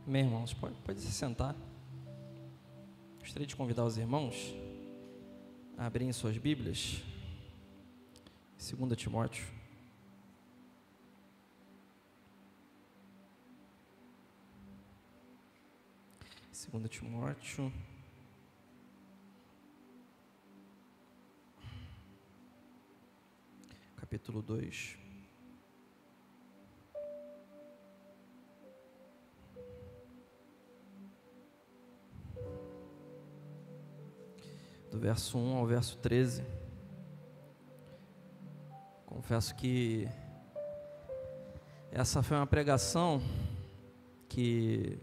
Amém, irmãos? Pode se sentar. Gostaria de convidar os irmãos a abrirem suas Bíblias. 2 Timóteo. Segunda Timóteo. Capítulo 2. Do verso 1 ao verso 13. Confesso que essa foi uma pregação que,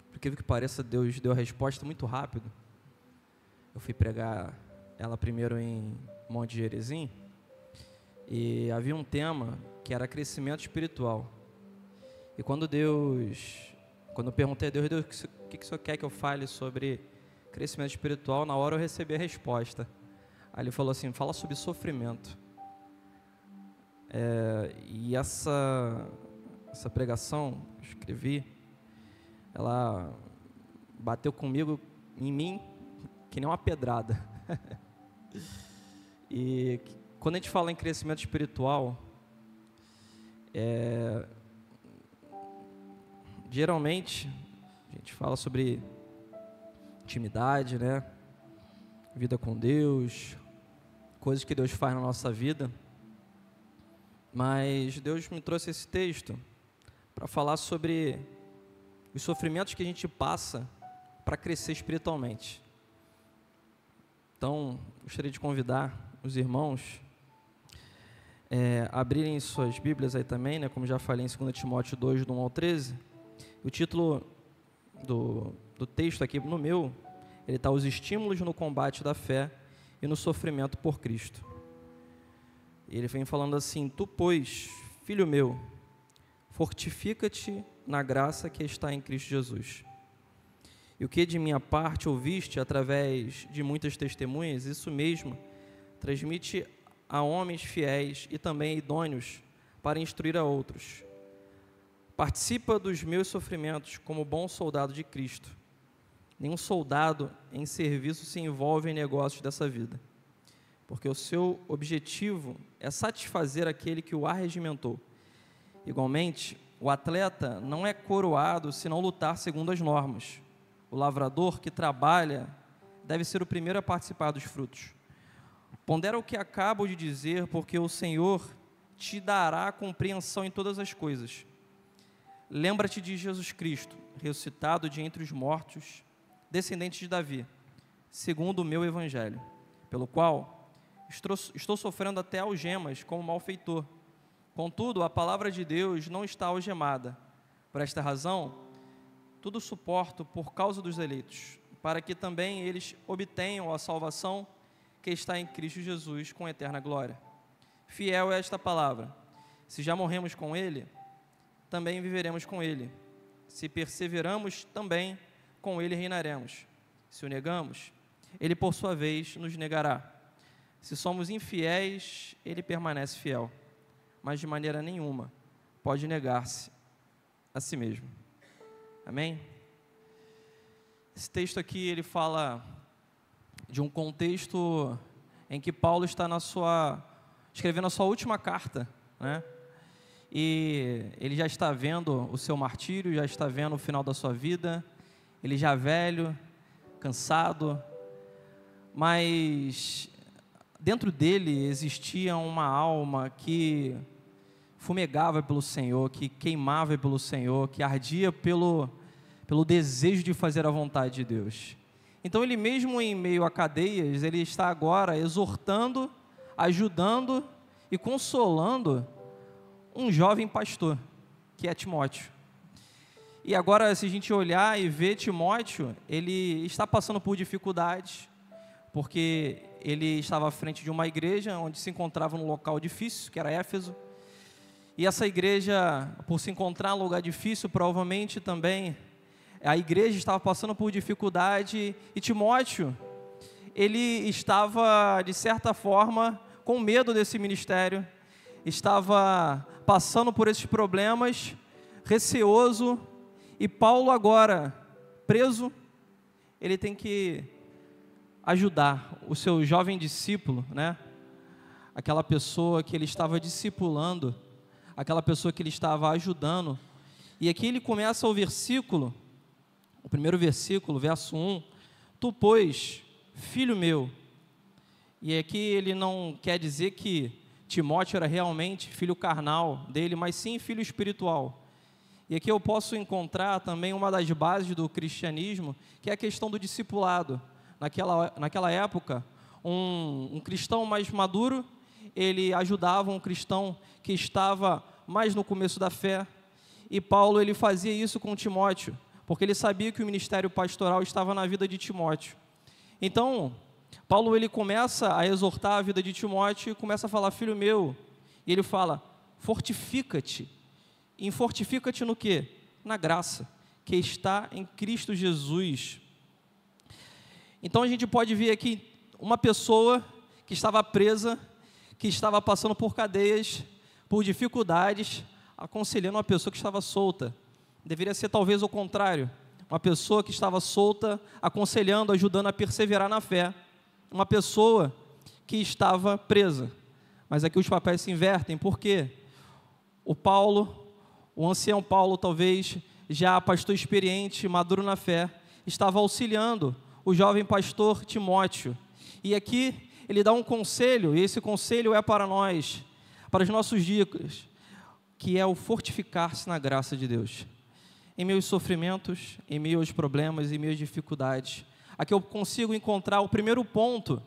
por que pareça, Deus deu a resposta muito rápido. Eu fui pregar ela primeiro em Monte Gerizim, e havia um tema que era crescimento espiritual. E quando eu perguntei a Deus, o que o Senhor quer que eu fale sobre crescimento espiritual, na hora eu recebi a resposta. Aí ele falou assim: fala sobre sofrimento. E essa pregação que eu escrevi, ela bateu comigo, em mim, que nem uma pedrada. E quando a gente fala em crescimento espiritual, geralmente a gente fala sobre intimidade, né? Vida com Deus, coisas que Deus faz na nossa vida. Mas Deus me trouxe esse texto para falar sobre os sofrimentos que a gente passa para crescer espiritualmente. Então, gostaria de convidar os irmãos a abrirem suas Bíblias aí também, né? Como já falei, em 2 Timóteo 2, do 1 ao 13. O título do texto aqui no meu, ele está: os estímulos no combate da fé e no sofrimento por Cristo. E ele vem falando assim: tu, pois, filho meu, fortifica-te na graça que está em Cristo Jesus. E o que de minha parte ouviste através de muitas testemunhas, isso mesmo transmite a homens fiéis e também idôneos para instruir a outros. Participa dos meus sofrimentos como bom soldado de Cristo. Nenhum soldado em serviço se envolve em negócios dessa vida, porque o seu objetivo é satisfazer aquele que o arregimentou. Igualmente, o atleta não é coroado se não lutar segundo as normas. O lavrador que trabalha deve ser o primeiro a participar dos frutos. Pondera o que acabo de dizer, porque o Senhor te dará compreensão em todas as coisas. Lembra-te de Jesus Cristo, ressuscitado de entre os mortos, descendente de Davi, segundo o meu evangelho, pelo qual estou sofrendo até algemas como malfeitor. Contudo, a palavra de Deus não está algemada. Por esta razão, tudo suporto por causa dos eleitos, para que também eles obtenham a salvação que está em Cristo Jesus com eterna glória. Fiel é esta palavra: se já morremos com Ele, também viveremos com Ele. Se perseveramos, também com Ele reinaremos. Se o negamos, Ele por sua vez nos negará. Se somos infiéis, Ele permanece fiel, mas de maneira nenhuma pode negar-se a si mesmo. Amém? Esse texto aqui, ele fala de um contexto em que Paulo está escrevendo a sua última carta, né? E ele já está vendo o seu martírio, já está vendo o final da sua vida, ele já velho, cansado, mas dentro dele existia uma alma que fumegava pelo Senhor, que queimava pelo Senhor, que ardia pelo desejo de fazer a vontade de Deus. Então ele, mesmo em meio a cadeias, ele está agora exortando, ajudando e consolando um jovem pastor, que é Timóteo. E agora, se a gente olhar e ver Timóteo, ele está passando por dificuldades, porque ele estava à frente de uma igreja onde se encontrava num local difícil, que era Éfeso. E essa igreja, por se encontrar num lugar difícil, provavelmente também a igreja estava passando por dificuldade, e Timóteo, ele estava, de certa forma, com medo desse ministério, estava passando por esses problemas, receoso, E Paulo agora, preso, ele tem que ajudar o seu jovem discípulo, né? Aquela pessoa que ele estava discipulando, aquela pessoa que ele estava ajudando. E aqui ele começa o versículo, o primeiro versículo, verso 1, tu, pois, filho meu. E aqui ele não quer dizer que Timóteo era realmente filho carnal dele, mas sim filho espiritual. E aqui eu posso encontrar também uma das bases do cristianismo, que é a questão do discipulado. Naquela época, um cristão mais maduro, ele ajudava um cristão que estava mais no começo da fé. E Paulo, ele fazia isso com Timóteo, porque ele sabia que o ministério pastoral estava na vida de Timóteo. Então, Paulo, ele começa a exortar a vida de Timóteo e começa a falar, filho meu, e ele fala, fortifica-te. E fortifica-te no quê? Na graça, que está em Cristo Jesus. Então a gente pode ver aqui uma pessoa que estava presa, que estava passando por cadeias, por dificuldades, aconselhando uma pessoa que estava solta. Deveria ser talvez o contrário, uma pessoa que estava solta, aconselhando, ajudando a perseverar na fé. Uma pessoa que estava presa. Mas aqui os papéis se invertem, por quê? O ancião Paulo, talvez, já pastor experiente, maduro na fé, estava auxiliando o jovem pastor Timóteo. E aqui ele dá um conselho, e esse conselho é para nós, para os nossos dias, que é o fortificar-se na graça de Deus. Em meus sofrimentos, em meus problemas, em minhas dificuldades. Aqui eu consigo encontrar o primeiro ponto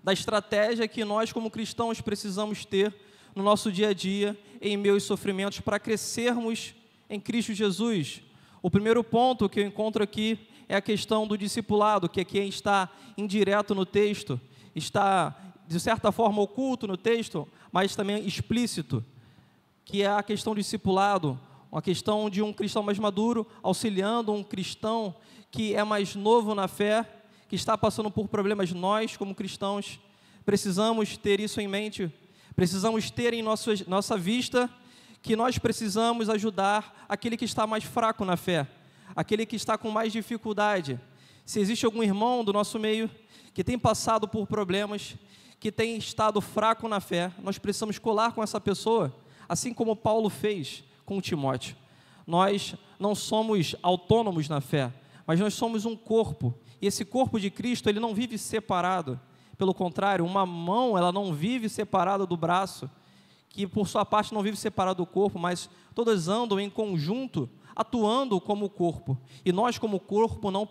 da estratégia que nós como cristãos precisamos ter no nosso dia a dia, em meus sofrimentos, para crescermos em Cristo Jesus. O primeiro ponto que eu encontro aqui é a questão do discipulado, que aqui está indireto no texto, está de certa forma oculto no texto, mas também explícito, que é a questão do discipulado, uma questão de um cristão mais maduro, auxiliando um cristão que é mais novo na fé, que está passando por problemas. Nós, como cristãos, precisamos ter isso em mente, precisamos ter em nossa vista que nós precisamos ajudar aquele que está mais fraco na fé, aquele que está com mais dificuldade. Se existe algum irmão do nosso meio que tem passado por problemas, que tem estado fraco na fé, nós precisamos colar com essa pessoa, assim como Paulo fez com Timóteo. Nós não somos autônomos na fé, mas nós somos um corpo, e esse corpo de Cristo, ele não vive separado. Pelo contrário, uma mão, ela não vive separada do braço, que por sua parte não vive separado do corpo, mas todas andam em conjunto, atuando como corpo. E nós, como corpo, não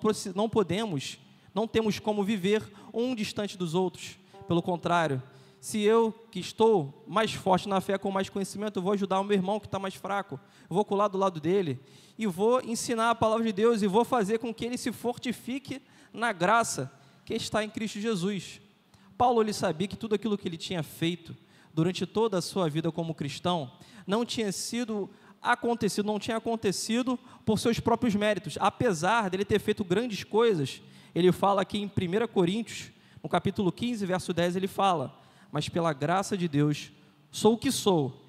temos como viver um distante dos outros. Pelo contrário, se eu, que estou mais forte na fé, com mais conhecimento, eu vou ajudar o meu irmão que está mais fraco, eu vou colar do lado dele, e vou ensinar a palavra de Deus, e vou fazer com que ele se fortifique na graça que está em Cristo Jesus. Paulo, ele sabia que tudo aquilo que ele tinha feito durante toda a sua vida como cristão, não tinha acontecido por seus próprios méritos, apesar dele ter feito grandes coisas. Ele fala aqui em 1 Coríntios, no capítulo 15, verso 10, ele fala, mas pela graça de Deus, sou o que sou,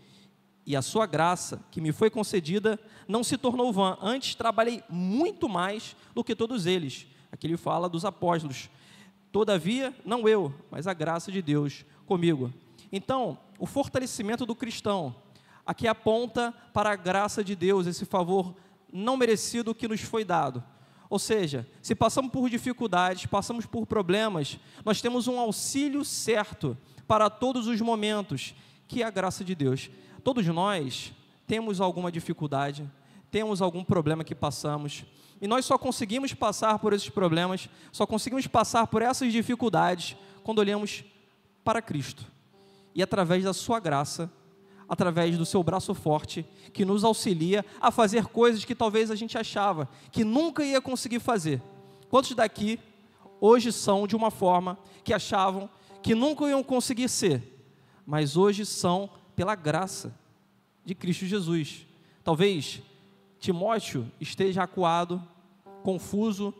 e a sua graça, que me foi concedida, não se tornou vã, antes trabalhei muito mais do que todos eles. Aqui ele fala dos apóstolos, todavia, não eu, mas a graça de Deus comigo. Então, o fortalecimento do cristão, aqui aponta para a graça de Deus, esse favor não merecido que nos foi dado. Ou seja, se passamos por dificuldades, passamos por problemas, nós temos um auxílio certo para todos os momentos, que é a graça de Deus. Todos nós temos alguma dificuldade, temos algum problema que passamos, e nós só conseguimos passar por esses problemas, só conseguimos passar por essas dificuldades, quando olhamos para Cristo. E através da sua graça, através do seu braço forte, que nos auxilia a fazer coisas que talvez a gente achava que nunca ia conseguir fazer. Quantos daqui hoje são de uma forma que achavam que nunca iam conseguir ser, mas hoje são pela graça de Cristo Jesus? Talvez Timóteo esteja acuado, confuso,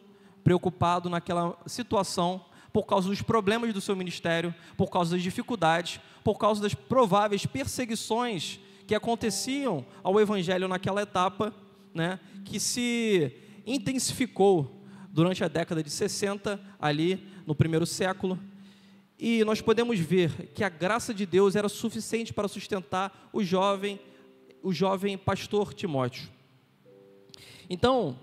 preocupado naquela situação, por causa dos problemas do seu ministério, por causa das dificuldades, por causa das prováveis perseguições que aconteciam ao Evangelho naquela etapa, né, que se intensificou durante a década de 60, ali no primeiro século, e nós podemos ver que a graça de Deus era suficiente para sustentar o jovem pastor Timóteo. Então,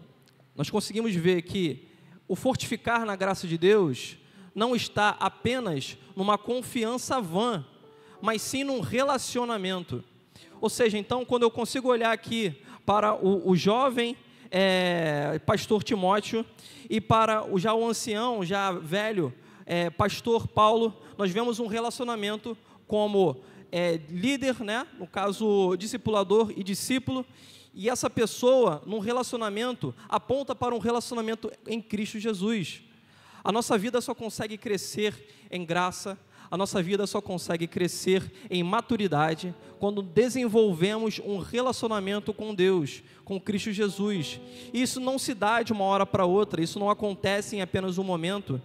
nós conseguimos ver que o fortificar na graça de Deus não está apenas numa confiança vã, mas sim num relacionamento. Ou seja, então, quando eu consigo olhar aqui para o jovem pastor Timóteo e para o ancião, já velho, pastor Paulo, nós vemos um relacionamento como líder, né? No caso, discipulador e discípulo, e essa pessoa, num relacionamento, aponta para um relacionamento em Cristo Jesus. A nossa vida só consegue crescer em graça, a nossa vida só consegue crescer em maturidade quando desenvolvemos um relacionamento com Deus, com Cristo Jesus. E isso não se dá de uma hora para outra, isso não acontece em apenas um momento.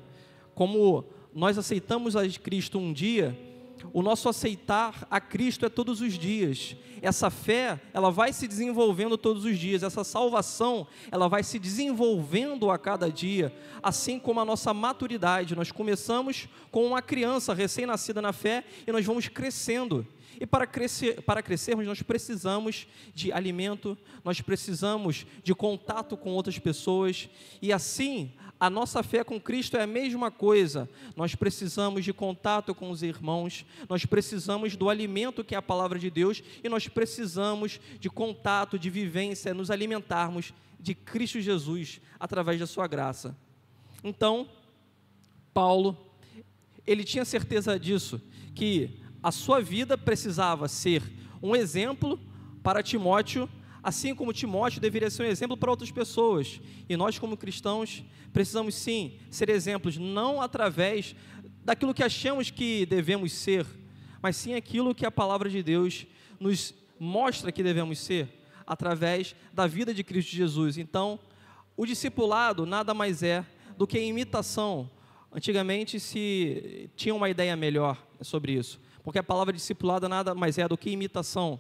Como nós aceitamos a Cristo um dia, o nosso aceitar a Cristo é todos os dias. Essa fé, ela vai se desenvolvendo todos os dias. Essa salvação, ela vai se desenvolvendo a cada dia, assim como a nossa maturidade. Nós começamos com uma criança recém-nascida na fé e nós vamos crescendo. E para crescermos, nós precisamos de alimento, nós precisamos de contato com outras pessoas, e assim, a nossa fé com Cristo é a mesma coisa. Nós precisamos de contato com os irmãos, nós precisamos do alimento que é a palavra de Deus, e nós precisamos de contato, de vivência, nos alimentarmos de Cristo Jesus, através da sua graça. Então, Paulo, ele tinha certeza disso, que a sua vida precisava ser um exemplo para Timóteo, assim como Timóteo deveria ser um exemplo para outras pessoas. E nós, como cristãos, precisamos sim ser exemplos, não através daquilo que achamos que devemos ser, mas sim aquilo que a palavra de Deus nos mostra que devemos ser, através da vida de Cristo Jesus. Então, o discipulado nada mais é do que imitação. Antigamente se tinha uma ideia melhor sobre isso, porque a palavra discipulado nada mais é do que imitação.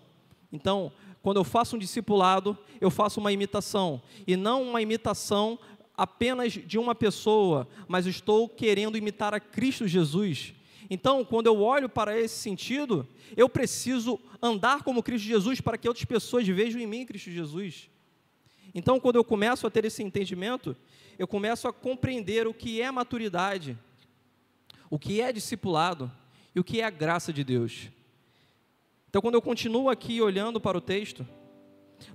Então, quando eu faço um discipulado, eu faço uma imitação, e não uma imitação apenas de uma pessoa, mas eu estou querendo imitar a Cristo Jesus. Então, quando eu olho para esse sentido, eu preciso andar como Cristo Jesus para que outras pessoas vejam em mim Cristo Jesus. Então, quando eu começo a ter esse entendimento, eu começo a compreender o que é maturidade, o que é discipulado e o que é a graça de Deus. Então, quando eu continuo aqui olhando para o texto,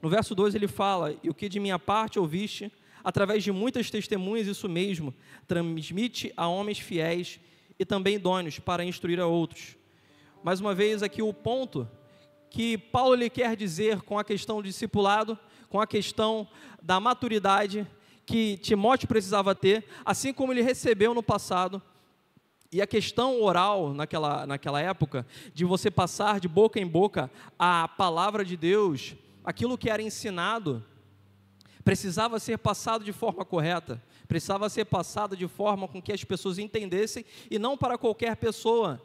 no verso 2 ele fala: e o que de minha parte ouviste, através de muitas testemunhas, isso mesmo, transmite a homens fiéis e também idôneos para instruir a outros. Mais uma vez aqui o ponto que Paulo ele quer dizer com a questão do discipulado, com a questão da maturidade que Timóteo precisava ter, assim como ele recebeu no passado. E a questão oral naquela época, de você passar de boca em boca a palavra de Deus, aquilo que era ensinado, precisava ser passado de forma correta, precisava ser passado de forma com que as pessoas entendessem, e não para qualquer pessoa,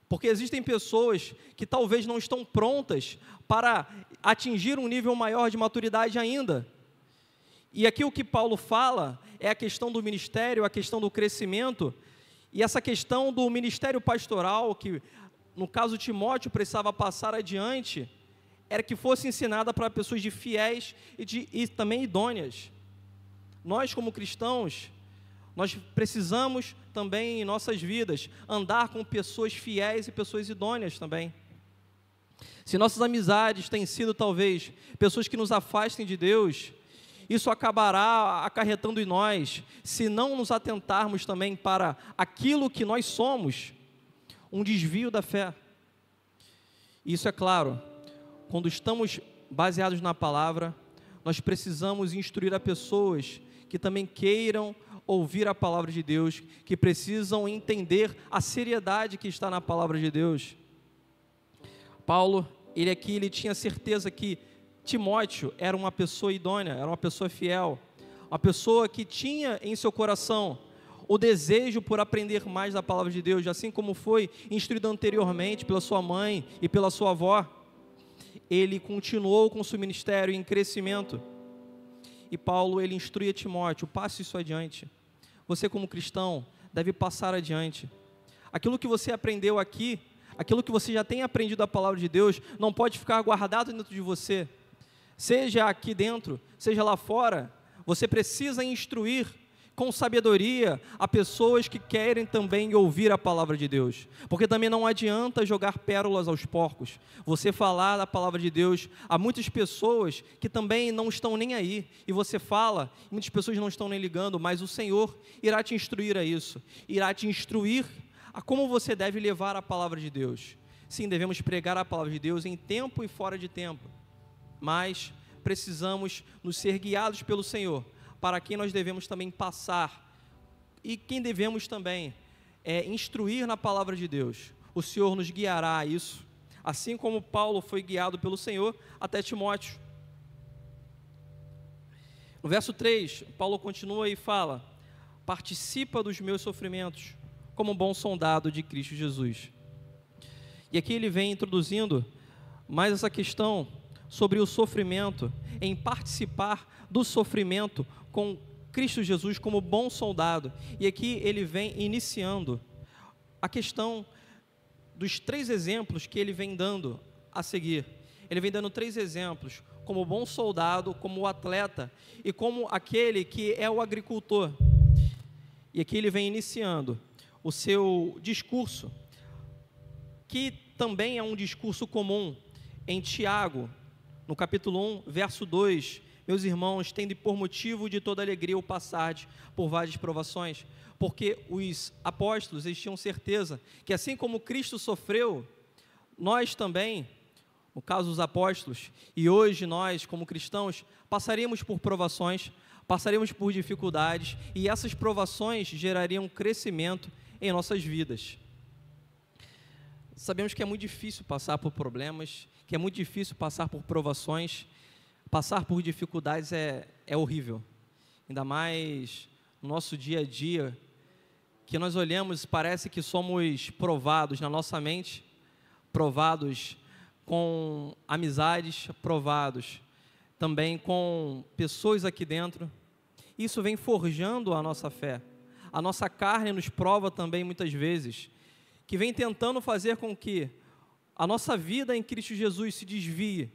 porque existem pessoas que talvez não estão prontas para atingir um nível maior de maturidade ainda. E aqui o que Paulo fala é a questão do ministério, a questão do crescimento, e essa questão do ministério pastoral, que no caso Timóteo precisava passar adiante, era que fosse ensinada para pessoas de fiéis e também idôneas. Nós, como cristãos, nós precisamos também em nossas vidas andar com pessoas fiéis e pessoas idôneas também. Se nossas amizades têm sido talvez pessoas que nos afastem de Deus, isso acabará acarretando em nós, se não nos atentarmos também para aquilo que nós somos, um desvio da fé. Isso é claro, quando estamos baseados na palavra, nós precisamos instruir a pessoas que também queiram ouvir a palavra de Deus, que precisam entender a seriedade que está na palavra de Deus. Paulo, ele tinha certeza que Timóteo era uma pessoa idônea, era uma pessoa fiel, uma pessoa que tinha em seu coração o desejo por aprender mais da palavra de Deus, assim como foi instruído anteriormente pela sua mãe e pela sua avó. Ele continuou com seu ministério em crescimento. E Paulo, ele instrui a Timóteo: passe isso adiante. Você, como cristão, deve passar adiante. Aquilo que você aprendeu aqui, aquilo que você já tem aprendido da palavra de Deus, não pode ficar guardado dentro de você. Seja aqui dentro, seja lá fora, você precisa instruir com sabedoria a pessoas que querem também ouvir a palavra de Deus. Porque também não adianta jogar pérolas aos porcos. Você falar da palavra de Deus a muitas pessoas que também não estão nem aí. E você fala, e muitas pessoas não estão nem ligando, mas o Senhor irá te instruir a isso. Irá te instruir a como você deve levar a palavra de Deus. Sim, devemos pregar a palavra de Deus em tempo e fora de tempo. Mas precisamos nos ser guiados pelo Senhor, para quem nós devemos também passar, e quem devemos também instruir na palavra de Deus. O Senhor nos guiará a isso, assim como Paulo foi guiado pelo Senhor até Timóteo. No verso 3, Paulo continua e fala: participa dos meus sofrimentos, como um bom soldado de Cristo Jesus. E aqui ele vem introduzindo mais essa questão sobre o sofrimento, em participar do sofrimento com Cristo Jesus como bom soldado. E aqui ele vem iniciando a questão dos 3 exemplos que ele vem dando a seguir. Ele vem dando 3 exemplos, como bom soldado, como o atleta e como aquele que é o agricultor. E aqui ele vem iniciando o seu discurso, que também é um discurso comum em Tiago, no capítulo 1, verso 2, meus irmãos, tende por motivo de toda alegria o passardes por várias provações, porque os apóstolos, eles tinham certeza que assim como Cristo sofreu, nós também, no caso os apóstolos, e hoje nós como cristãos, passaríamos por provações, passaríamos por dificuldades, e essas provações gerariam crescimento em nossas vidas. Sabemos que é muito difícil passar por problemas, que é muito difícil passar por provações, passar por dificuldades é horrível, ainda mais no nosso dia a dia, que nós olhamos, parece que somos provados na nossa mente, provados com amizades, provados também com pessoas aqui dentro. Isso vem forjando a nossa fé, a nossa carne nos prova também muitas vezes, que vem tentando fazer com que a nossa vida em Cristo Jesus se desvie,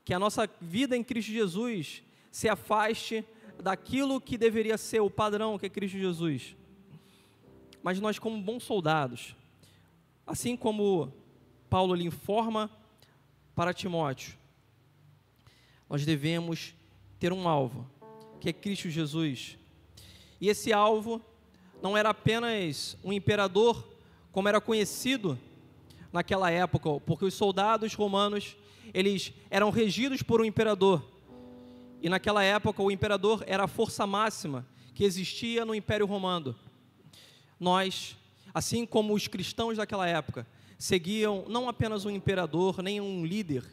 que a nossa vida em Cristo Jesus se afaste daquilo que deveria ser o padrão, que é Cristo Jesus. Mas nós, como bons soldados, assim como Paulo lhe informa para Timóteo, nós devemos ter um alvo, que é Cristo Jesus. E esse alvo não era apenas um imperador, como era conhecido naquela época, porque os soldados romanos, eles eram regidos por um imperador, e naquela época o imperador era a força máxima que existia no Império Romano. Nós, assim como os cristãos daquela época, seguiam não apenas um imperador, nem um líder,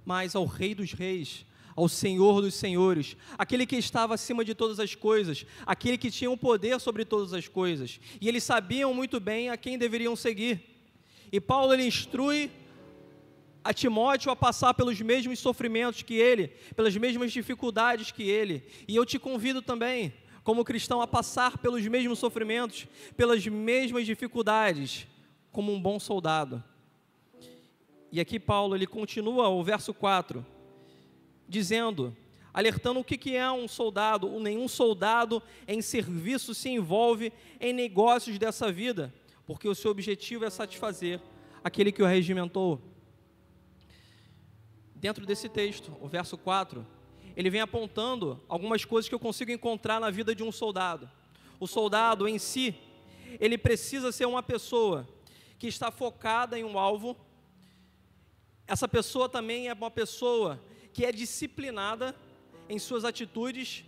mas ao Rei dos Reis, ao Senhor dos Senhores, aquele que estava acima de todas as coisas, aquele que tinha o poder sobre todas as coisas, e eles sabiam muito bem a quem deveriam seguir. E Paulo, ele instrui a Timóteo a passar pelos mesmos sofrimentos que ele, pelas mesmas dificuldades que ele, e eu te convido também, como cristão, a passar pelos mesmos sofrimentos, pelas mesmas dificuldades, como um bom soldado. E aqui Paulo, ele continua o verso 4, dizendo, alertando o que é um soldado. Nenhum soldado em serviço se envolve em negócios dessa vida, porque o seu objetivo é satisfazer aquele que o regimentou. Dentro desse texto, o verso 4, ele vem apontando algumas coisas que eu consigo encontrar na vida de um soldado. O soldado em si, ele precisa ser uma pessoa que está focada em um alvo. Essa pessoa também é uma pessoa que é disciplinada em suas atitudes,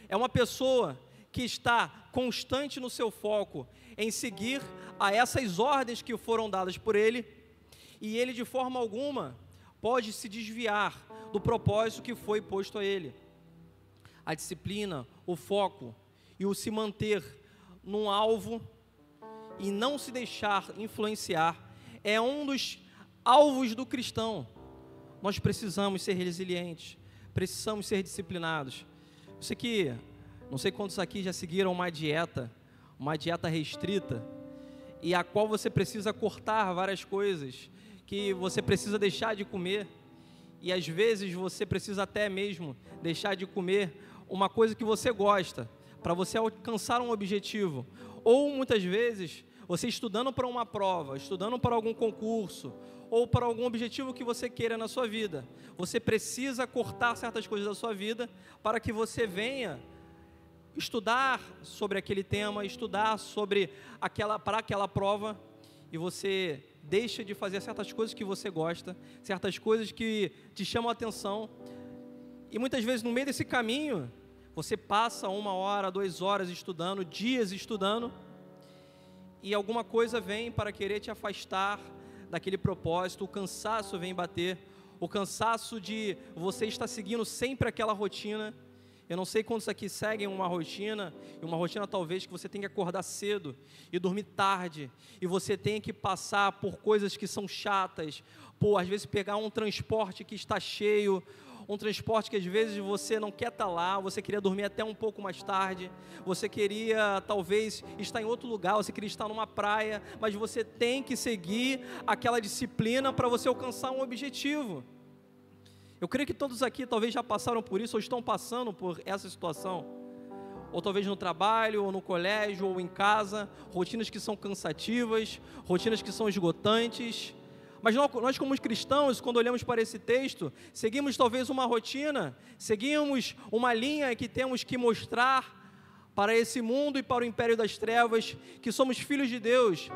é uma pessoa que está constante no seu foco em seguir a essas ordens que foram dadas por ele, e ele de forma alguma pode se desviar do propósito que foi posto a ele. A disciplina, o foco e o se manter num alvo e não se deixar influenciar é um dos alvos do cristão. Nós precisamos ser resilientes, precisamos ser disciplinados. Não sei quantos aqui já seguiram uma dieta restrita, e a qual você precisa cortar várias coisas, que você precisa deixar de comer, e às vezes você precisa até mesmo deixar de comer uma coisa que você gosta, para você alcançar um objetivo, ou muitas vezes você estudando para uma prova, estudando para algum concurso, ou para algum objetivo que você queira na sua vida, você precisa cortar certas coisas da sua vida, para que você venha estudar sobre aquele tema, estudar para aquela prova, e você deixa de fazer certas coisas que você gosta, certas coisas que te chamam a atenção, e muitas vezes no meio desse caminho, você passa 1 hora, 2 horas estudando, dias estudando, e alguma coisa vem para querer te afastar daquele propósito, o cansaço vem bater, o cansaço de você estar seguindo sempre aquela rotina. Eu não sei quantos aqui seguem uma rotina, e uma rotina talvez que você tem que acordar cedo e dormir tarde, e você tem que passar por coisas que são chatas, às vezes pegar um transporte que está cheio, um transporte que às vezes você não quer estar lá, você queria dormir até um pouco mais tarde, você queria talvez estar em outro lugar, você queria estar numa praia, mas você tem que seguir aquela disciplina para você alcançar um objetivo. Eu creio que todos aqui talvez já passaram por isso, ou estão passando por essa situação, ou talvez no trabalho, ou no colégio, ou em casa, rotinas que são cansativas, rotinas que são esgotantes, mas nós como cristãos, quando olhamos para esse texto, seguimos talvez uma rotina, seguimos uma linha que temos que mostrar para esse mundo e para o império das trevas, que somos filhos de Deus.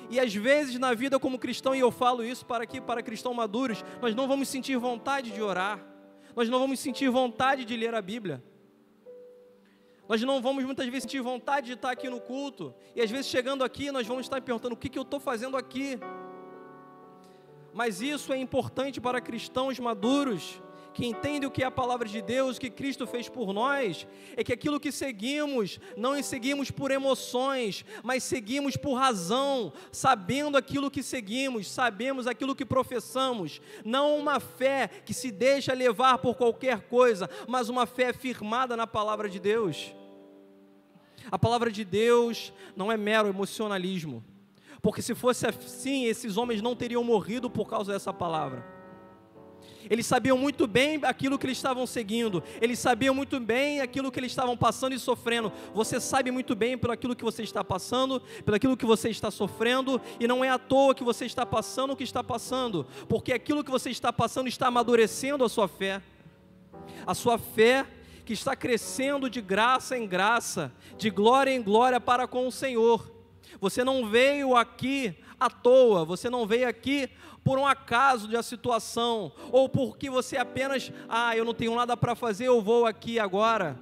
E às vezes na vida como cristão, e eu falo isso para cristãos maduros, nós não vamos sentir vontade de orar, nós não vamos sentir vontade de ler a Bíblia, nós não vamos muitas vezes sentir vontade de estar aqui no culto, e às vezes chegando aqui nós vamos estar perguntando, o que eu estou fazendo aqui? Mas isso é importante para cristãos maduros, que entendem o que é a palavra de Deus, o que Cristo fez por nós, é que aquilo que seguimos, não seguimos por emoções, mas seguimos por razão, sabendo aquilo que seguimos, sabemos aquilo que professamos, não uma fé que se deixa levar por qualquer coisa, mas uma fé firmada na palavra de Deus. A palavra de Deus não é mero emocionalismo, porque se fosse assim, esses homens não teriam morrido por causa dessa palavra. Eles sabiam muito bem aquilo que eles estavam seguindo, eles sabiam muito bem aquilo que eles estavam passando e sofrendo. Você sabe muito bem pelo aquilo que você está passando, pelo aquilo que você está sofrendo, e não é à toa que você está passando o que está passando, porque aquilo que você está passando está amadurecendo a sua fé que está crescendo de graça em graça, de glória em glória para com o Senhor. Você não veio aqui à toa, você não veio aqui por um acaso de uma situação, ou porque você apenas, eu não tenho nada para fazer, eu vou aqui agora.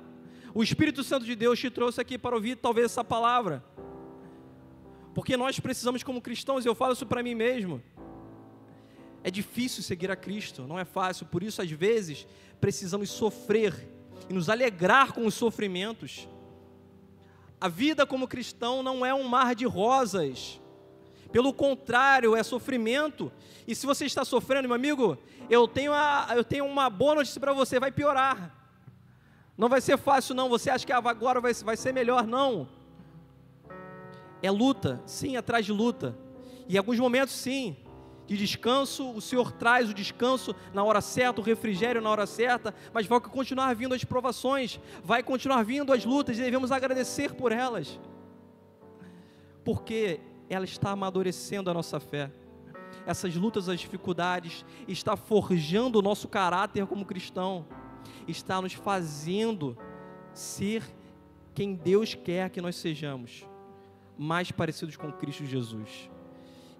O Espírito Santo de Deus te trouxe aqui para ouvir talvez essa palavra, porque nós precisamos como cristãos, e eu falo isso para mim mesmo, é difícil seguir a Cristo, não é fácil, por isso às vezes precisamos sofrer, e nos alegrar com os sofrimentos. A vida como cristão não é um mar de rosas, pelo contrário, é sofrimento. E se você está sofrendo, meu amigo, eu tenho uma boa notícia para você, vai piorar. Não vai ser fácil não, você acha que agora vai ser melhor, não. É luta, sim, atrás de luta. E em alguns momentos, sim, de descanso, o Senhor traz o descanso na hora certa, o refrigério na hora certa, mas vai continuar vindo as provações, vai continuar vindo as lutas, e devemos agradecer por elas, porque ela está amadurecendo a nossa fé. Essas lutas, as dificuldades, está forjando o nosso caráter como cristão, está nos fazendo ser quem Deus quer que nós sejamos, mais parecidos com Cristo Jesus.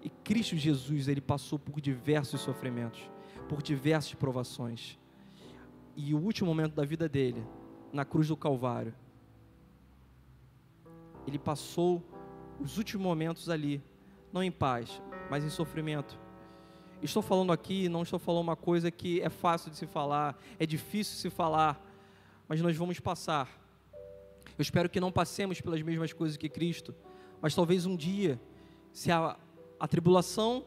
E Cristo Jesus, Ele passou por diversos sofrimentos, por diversas provações, e o último momento da vida dele, na cruz do Calvário, Ele passou os últimos momentos ali, não em paz, mas em sofrimento. Estou falando aqui, não estou falando uma coisa que é fácil de se falar, é difícil de se falar, mas nós vamos passar. Eu espero que não passemos pelas mesmas coisas que Cristo, mas talvez um dia, se a tribulação,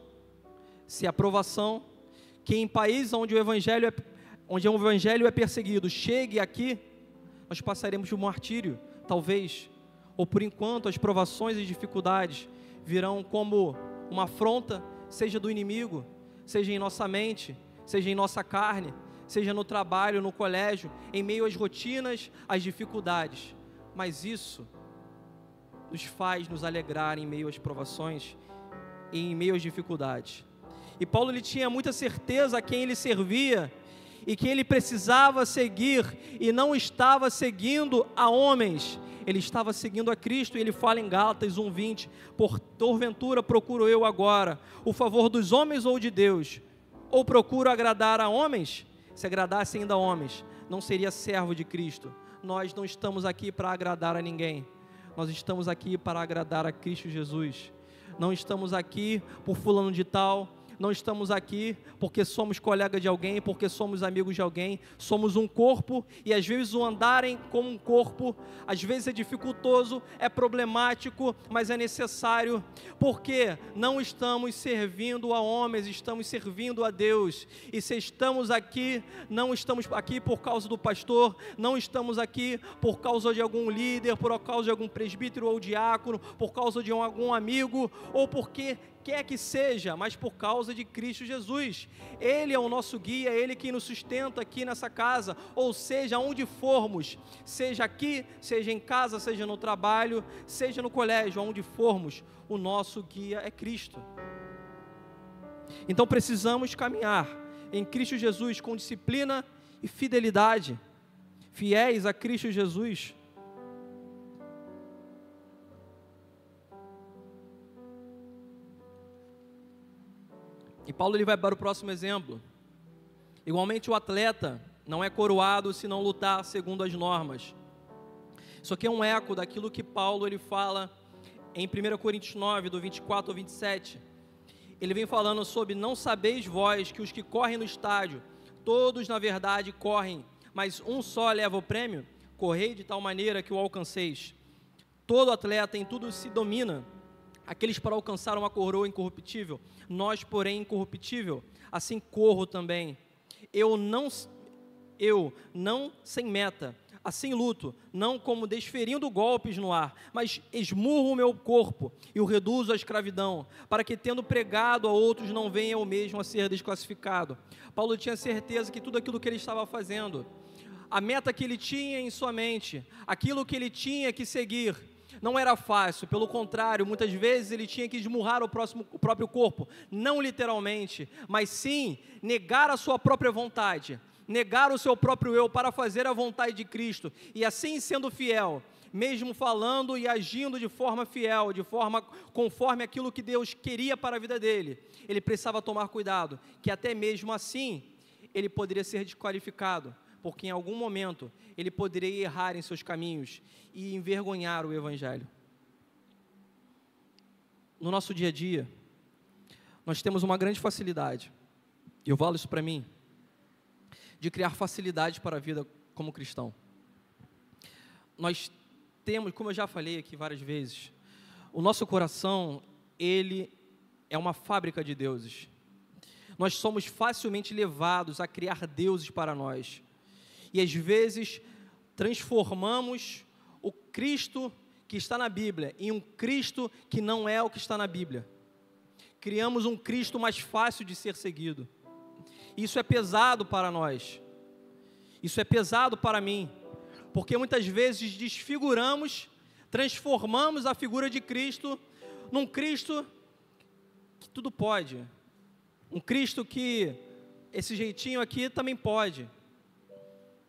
se a provação, que em países onde o evangelho é perseguido, chegue aqui, nós passaremos por um martírio, talvez, ou por enquanto as provações e dificuldades virão como uma afronta, seja do inimigo, seja em nossa mente, seja em nossa carne, seja no trabalho, no colégio, em meio às rotinas, às dificuldades. Mas isso nos faz nos alegrar em meio às provações e em meio às dificuldades. E Paulo, ele tinha muita certeza a quem ele servia e que ele precisava seguir e não estava seguindo a homens, ele estava seguindo a Cristo. E ele fala em Gálatas 1:20: porventura procuro eu agora o favor dos homens ou de Deus? Ou procuro agradar a homens? Se agradasse ainda a homens, não seria servo de Cristo. Nós não estamos aqui para agradar a ninguém, nós estamos aqui para agradar a Cristo Jesus. Não estamos aqui por fulano de tal, não estamos aqui porque somos colega de alguém, porque somos amigos de alguém. Somos um corpo, e às vezes o andarem como um corpo, às vezes é dificultoso, é problemático, mas é necessário, porque não estamos servindo a homens, estamos servindo a Deus. E se estamos aqui, não estamos aqui por causa do pastor, não estamos aqui por causa de algum líder, por causa de algum presbítero ou diácono, por causa de algum amigo, ou porque quer que seja, mas por causa de Cristo Jesus. Ele é o nosso guia, Ele que nos sustenta aqui nessa casa, ou seja, onde formos, seja aqui, seja em casa, seja no trabalho, seja no colégio, onde formos, o nosso guia é Cristo. Então precisamos caminhar em Cristo Jesus com disciplina e fidelidade, fiéis a Cristo Jesus. E Paulo, ele vai para o próximo exemplo. Igualmente o atleta não é coroado se não lutar segundo as normas. Isso aqui é um eco daquilo que Paulo, ele fala em 1 Coríntios 9, do 24 ao 27. Ele vem falando sobre: não sabeis vós que os que correm no estádio, todos na verdade correm, mas um só leva o prêmio? Correi de tal maneira que o alcanceis. Todo atleta em tudo se domina, aqueles para alcançar uma coroa incorruptível, nós, porém, incorruptível. Assim corro também. Eu não sem meta, assim luto, não como desferindo golpes no ar, mas esmurro o meu corpo e o reduzo à escravidão, para que, tendo pregado a outros, não venha eu mesmo a ser desclassificado. Paulo tinha certeza que tudo aquilo que ele estava fazendo, a meta que ele tinha em sua mente, aquilo que ele tinha que seguir, não era fácil. Pelo contrário, muitas vezes ele tinha que esmurrar o próprio corpo, não literalmente, mas sim negar a sua própria vontade, negar o seu próprio eu para fazer a vontade de Cristo, e assim sendo fiel, mesmo falando e agindo de forma fiel, de forma conforme aquilo que Deus queria para a vida dele, ele precisava tomar cuidado, que até mesmo assim ele poderia ser desqualificado, porque em algum momento ele poderia errar em seus caminhos e envergonhar o Evangelho. No nosso dia a dia, nós temos uma grande facilidade, e eu falo isso para mim, de criar facilidade para a vida como cristão. Nós temos, como eu já falei aqui várias vezes, o nosso coração, ele é uma fábrica de deuses. Nós somos facilmente levados a criar deuses para nós. E às vezes transformamos o Cristo que está na Bíblia em um Cristo que não é o que está na Bíblia. Criamos um Cristo mais fácil de ser seguido. Isso é pesado para nós. Isso é pesado para mim, porque muitas vezes desfiguramos, transformamos a figura de Cristo num Cristo que tudo pode. Um Cristo que esse jeitinho aqui também pode.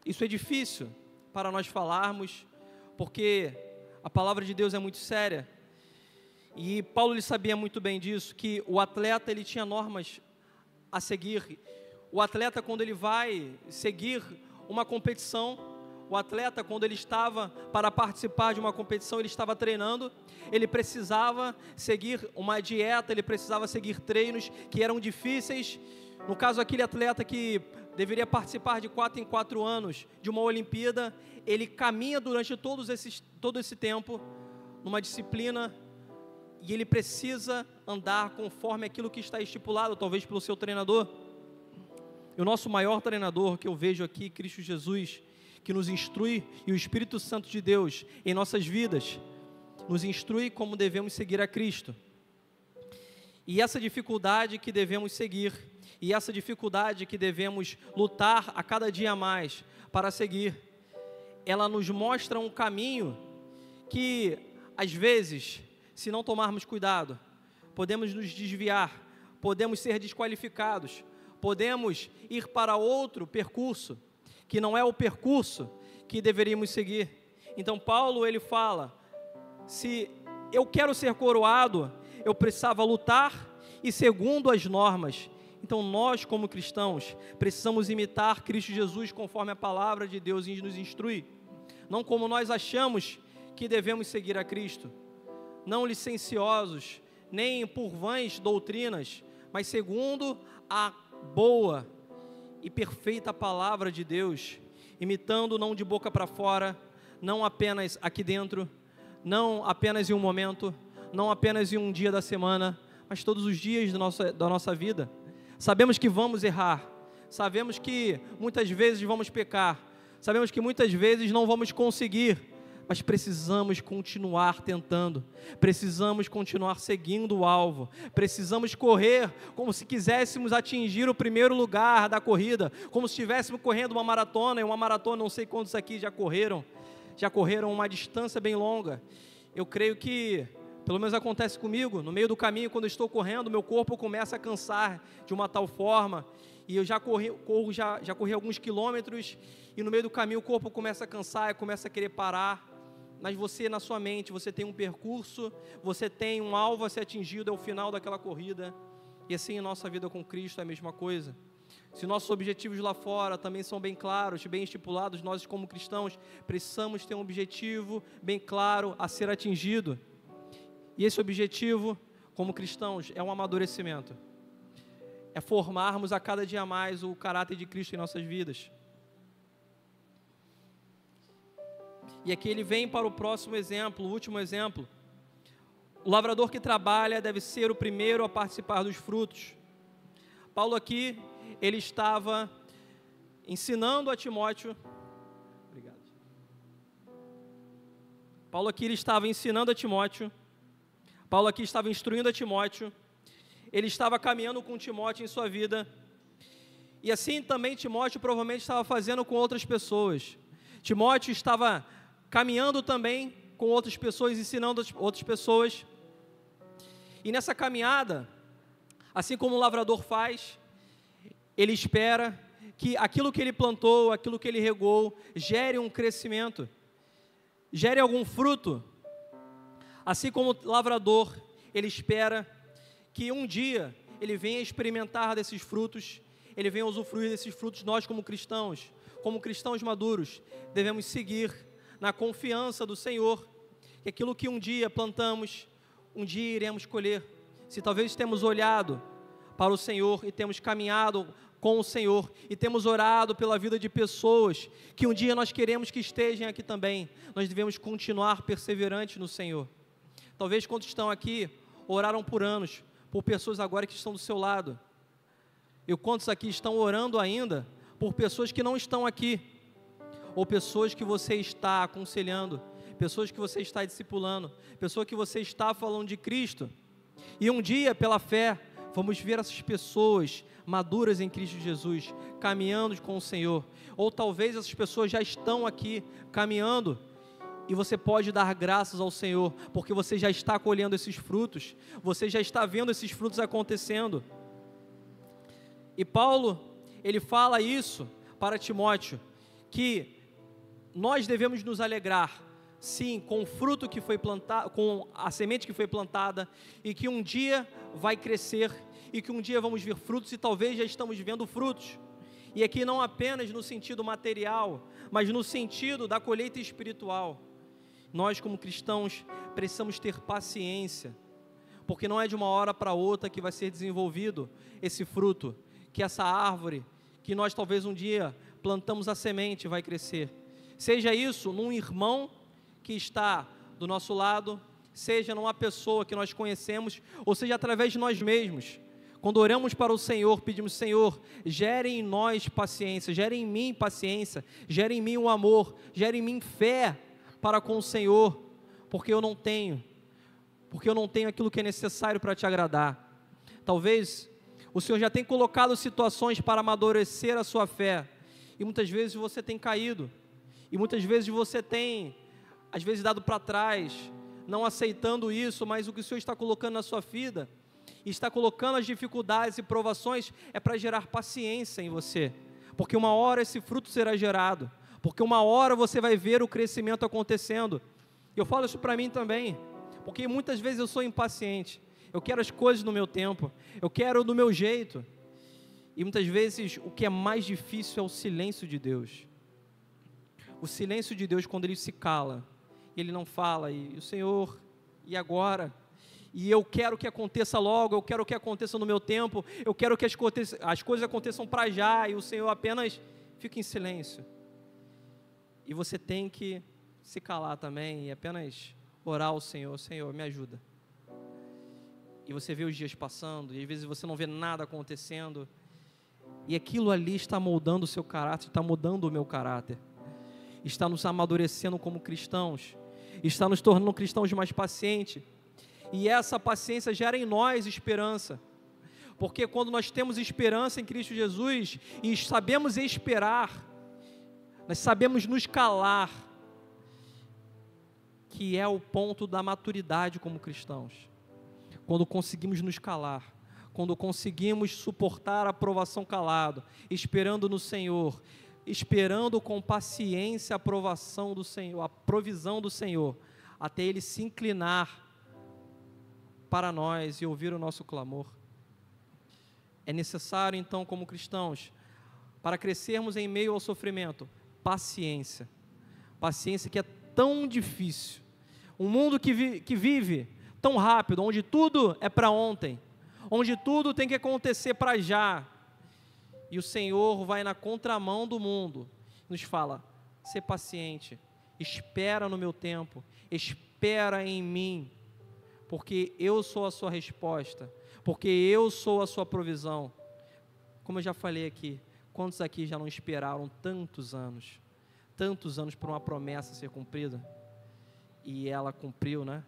Isso é difícil para nós falarmos, porque a palavra de Deus é muito séria. E Paulo, ele sabia muito bem disso, que o atleta, ele tinha normas a seguir. O atleta, quando ele vai seguir uma competição, o atleta, quando ele estava para participar de uma competição, ele estava treinando, ele precisava seguir uma dieta, ele precisava seguir treinos que eram difíceis. No caso, aquele atleta que deveria participar de 4 em 4 anos de uma Olimpíada, ele caminha durante todo esse tempo numa disciplina, e ele precisa andar conforme aquilo que está estipulado, talvez pelo seu treinador. E o nosso maior treinador que eu vejo aqui, Cristo Jesus, que nos instrui, e o Espírito Santo de Deus em nossas vidas nos instrui como devemos seguir a Cristo. E essa dificuldade que devemos seguir, e essa dificuldade que devemos lutar a cada dia mais para seguir, ela nos mostra um caminho que, às vezes, se não tomarmos cuidado, podemos nos desviar, podemos ser desqualificados, podemos ir para outro percurso, que não é o percurso que deveríamos seguir. Então Paulo, ele fala, se eu quero ser coroado, eu precisava lutar e segundo as normas. Então nós, como cristãos, precisamos imitar Cristo Jesus conforme a palavra de Deus nos instrui, não como nós achamos que devemos seguir a Cristo, não licenciosos, nem por vãs doutrinas, mas segundo a boa e perfeita palavra de Deus, imitando não de boca para fora, não apenas aqui dentro, não apenas em um momento, não apenas em um dia da semana, mas todos os dias da nossa vida. Sabemos que vamos errar, sabemos que muitas vezes vamos pecar, sabemos que muitas vezes não vamos conseguir, mas precisamos continuar tentando, precisamos continuar seguindo o alvo, precisamos correr como se quiséssemos atingir o primeiro lugar da corrida, como se estivéssemos correndo uma maratona, e uma maratona, não sei quantos aqui já correram uma distância bem longa. Eu creio que, pelo menos acontece comigo, no meio do caminho, quando eu estou correndo, meu corpo começa a cansar de uma tal forma, e eu já corri alguns quilômetros, e no meio do caminho o corpo começa a cansar, começa a querer parar, mas você, na sua mente, você tem um percurso, você tem um alvo a ser atingido, é o final daquela corrida, e assim em nossa vida com Cristo é a mesma coisa. Se nossos objetivos lá fora também são bem claros, bem estipulados, nós como cristãos precisamos ter um objetivo bem claro a ser atingido, e esse objetivo, como cristãos, é um amadurecimento, é formarmos a cada dia mais o caráter de Cristo em nossas vidas. E aqui ele vem para o próximo exemplo, o último exemplo. O lavrador que trabalha deve ser o primeiro a participar dos frutos. Paulo aqui, ele estava ensinando a Timóteo. Obrigado. Paulo aqui, ele estava ensinando a Timóteo. Paulo aqui estava instruindo a Timóteo. Ele estava caminhando com Timóteo em sua vida. E assim também Timóteo provavelmente estava fazendo com outras pessoas. Timóteo estava caminhando também com outras pessoas, ensinando outras pessoas. E nessa caminhada, assim como o lavrador faz, ele espera que aquilo que ele plantou, aquilo que ele regou, gere um crescimento, gere algum fruto. Assim como o lavrador, ele espera que um dia ele venha experimentar desses frutos, ele venha usufruir desses frutos. Nós como cristãos maduros, devemos seguir na confiança do Senhor, que aquilo que um dia plantamos, um dia iremos colher. Se talvez temos olhado para o Senhor e temos caminhado com o Senhor e temos orado pela vida de pessoas que um dia nós queremos que estejam aqui também, nós devemos continuar perseverantes no Senhor. Talvez quantos estão aqui oraram por anos, por pessoas agora que estão do seu lado, e quantos aqui estão orando ainda por pessoas que não estão aqui, ou pessoas que você está aconselhando, pessoas que você está discipulando, pessoas que você está falando de Cristo, e um dia, pela fé, vamos ver essas pessoas maduras em Cristo Jesus, caminhando com o Senhor, ou talvez essas pessoas já estão aqui, caminhando, e você pode dar graças ao Senhor, porque você já está colhendo esses frutos, você já está vendo esses frutos acontecendo. E Paulo, ele fala isso para Timóteo, que nós devemos nos alegrar, sim, com o fruto que foi plantado, com a semente que foi plantada, e que um dia vai crescer, e que um dia vamos ver frutos, e talvez já estamos vendo frutos. E aqui não apenas no sentido material, mas no sentido da colheita espiritual. Nós como cristãos precisamos ter paciência, porque não é de uma hora para outra que vai ser desenvolvido esse fruto, que essa árvore, que nós talvez um dia plantamos a semente, vai crescer. Seja isso num irmão que está do nosso lado, seja numa pessoa que nós conhecemos, ou seja através de nós mesmos. Quando oramos para o Senhor, pedimos: Senhor, gere em nós paciência, gere em mim paciência, gere em mim o amor, gere em mim fé para com o Senhor, porque eu não tenho aquilo que é necessário para te agradar. Talvez o Senhor já tenha colocado situações para amadurecer a sua fé, e muitas vezes você tem caído, e muitas vezes você tem, às vezes, dado para trás, não aceitando isso, mas o que o Senhor está colocando na sua vida, e está colocando as dificuldades e provações, é para gerar paciência em você, porque uma hora esse fruto será gerado, porque uma hora você vai ver o crescimento acontecendo. Eu falo isso para mim também, porque muitas vezes eu sou impaciente, eu quero as coisas no meu tempo, eu quero do meu jeito, e muitas vezes o que é mais difícil é o silêncio de Deus. O silêncio de Deus, quando Ele se cala, Ele não fala, e o Senhor, e agora? E eu quero que aconteça logo, eu quero que aconteça no meu tempo, eu quero que as coisas aconteçam para já, e o Senhor apenas fica em silêncio. E você tem que se calar também, e apenas orar ao Senhor: Senhor, me ajuda. E você vê os dias passando, e às vezes você não vê nada acontecendo, e aquilo ali está moldando o seu caráter, está mudando o meu caráter, está nos amadurecendo como cristãos, está nos tornando cristãos mais pacientes, e essa paciência gera em nós esperança, porque quando nós temos esperança em Cristo Jesus, e sabemos esperar, nós sabemos nos calar, que é o ponto da maturidade como cristãos, quando conseguimos nos calar, quando conseguimos suportar a provação calado, esperando no Senhor, esperando com paciência a aprovação do Senhor, a provisão do Senhor, até Ele se inclinar para nós e ouvir o nosso clamor. É necessário então, como cristãos, para crescermos em meio ao sofrimento, paciência, paciência que é tão difícil, um mundo que vive tão rápido, onde tudo é para ontem, onde tudo tem que acontecer para já, e o Senhor vai na contramão do mundo, nos fala: ser paciente, espera no meu tempo, espera em mim, porque eu sou a sua resposta, porque eu sou a sua provisão. Como eu já falei aqui, quantos aqui já não esperaram tantos anos por uma promessa ser cumprida, e ela cumpriu, né?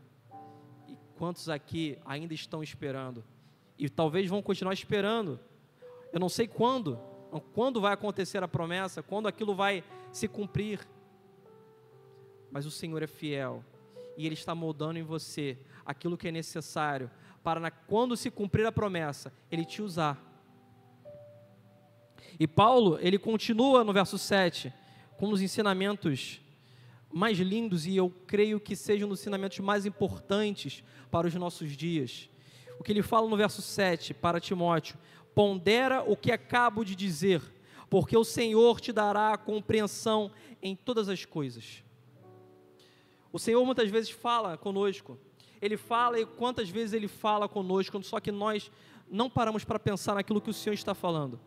E quantos aqui ainda estão esperando, e talvez vão continuar esperando? Eu não sei quando vai acontecer a promessa, quando aquilo vai se cumprir, mas o Senhor é fiel, e Ele está moldando em você aquilo que é necessário, para quando se cumprir a promessa, Ele te usar. E Paulo, ele continua no verso 7, com os ensinamentos mais lindos, e eu creio que sejam os ensinamentos mais importantes para os nossos dias. O que ele fala no verso 7 para Timóteo: pondera o que acabo de dizer, porque o Senhor te dará a compreensão em todas as coisas. O Senhor muitas vezes fala conosco, Ele fala, e quantas vezes Ele fala conosco, só que nós não paramos para pensar naquilo que o Senhor está falando.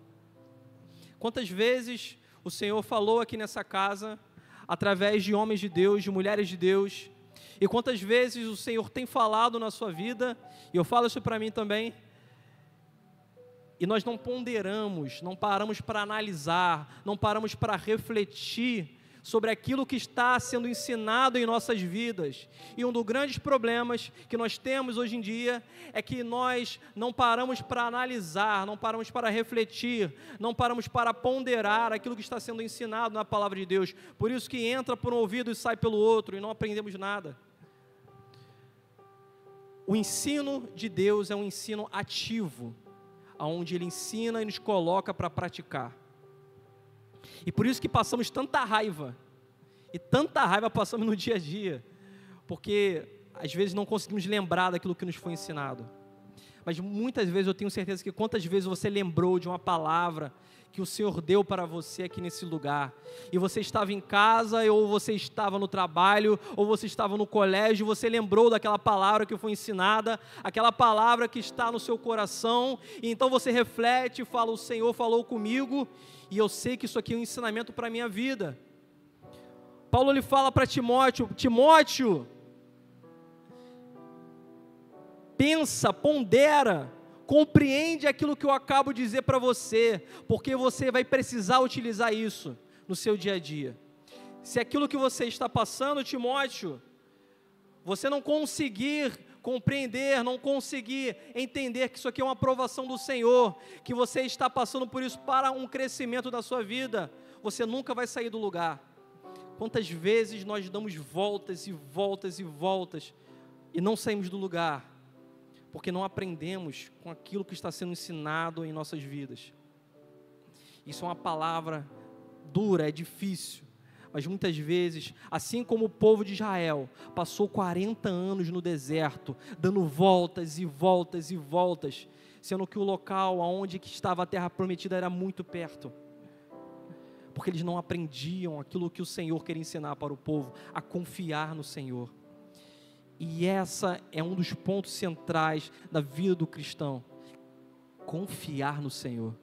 Quantas vezes o Senhor falou aqui nessa casa, através de homens de Deus, de mulheres de Deus, e quantas vezes o Senhor tem falado na sua vida, e eu falo isso para mim também, e nós não ponderamos, não paramos para analisar, não paramos para refletir sobre aquilo que está sendo ensinado em nossas vidas. E um dos grandes problemas que nós temos hoje em dia é que nós não paramos para analisar, não paramos para refletir, não paramos para ponderar aquilo que está sendo ensinado na palavra de Deus. Por isso que entra por um ouvido e sai pelo outro, e não aprendemos nada. O ensino de Deus é um ensino ativo, onde Ele ensina e nos coloca para praticar. E por isso que passamos tanta raiva, e tanta raiva passamos no dia a dia, porque às vezes não conseguimos lembrar daquilo que nos foi ensinado. Mas muitas vezes eu tenho certeza que quantas vezes você lembrou de uma palavra que o Senhor deu para você aqui nesse lugar, e você estava em casa, ou você estava no trabalho, ou você estava no colégio, você lembrou daquela palavra que foi ensinada, aquela palavra que está no seu coração, e então você reflete e fala: o Senhor falou comigo, e eu sei que isso aqui é um ensinamento para a minha vida. Paulo, ele fala para Timóteo: Timóteo, pensa, pondera Compreende aquilo que eu acabo de dizer para você, porque você vai precisar utilizar isso no seu dia a dia. Se aquilo que você está passando, Timóteo, você não conseguir compreender, não conseguir entender que isso aqui é uma aprovação do Senhor, que você está passando por isso para um crescimento da sua vida, você nunca vai sair do lugar. Quantas vezes nós damos voltas e voltas e voltas e não saímos do lugar, porque não aprendemos com aquilo que está sendo ensinado em nossas vidas. Isso é uma palavra dura, é difícil, mas muitas vezes, assim como o povo de Israel, passou 40 anos no deserto, dando voltas e voltas e voltas, sendo que o local onde estava a terra prometida era muito perto, porque eles não aprendiam aquilo que o Senhor queria ensinar para o povo, a confiar no Senhor. E essa é um dos pontos centrais da vida do cristão, confiar no Senhor,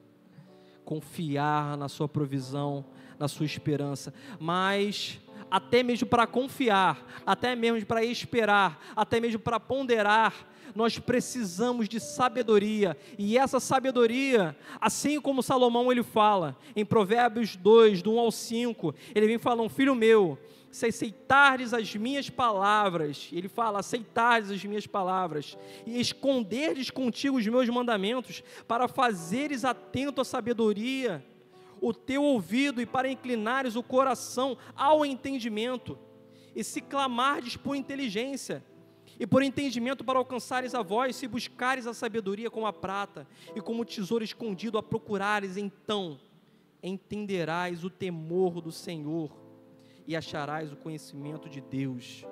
confiar na sua provisão, na sua esperança, mas até mesmo para confiar, até mesmo para esperar, até mesmo para ponderar, nós precisamos de sabedoria, e essa sabedoria, assim como Salomão ele fala, em Provérbios 2, do 1 ao 5, ele vem falando: filho meu, se aceitardes as minhas palavras, ele fala, aceitardes as minhas palavras, e esconderdes contigo os meus mandamentos, para fazeres atento à sabedoria, o teu ouvido, e para inclinares o coração ao entendimento, e se clamardes por inteligência, e por entendimento para alcançares a voz, se buscares a sabedoria como a prata, e como tesouro escondido a procurares, então entenderás o temor do Senhor, e acharás o conhecimento de Deus.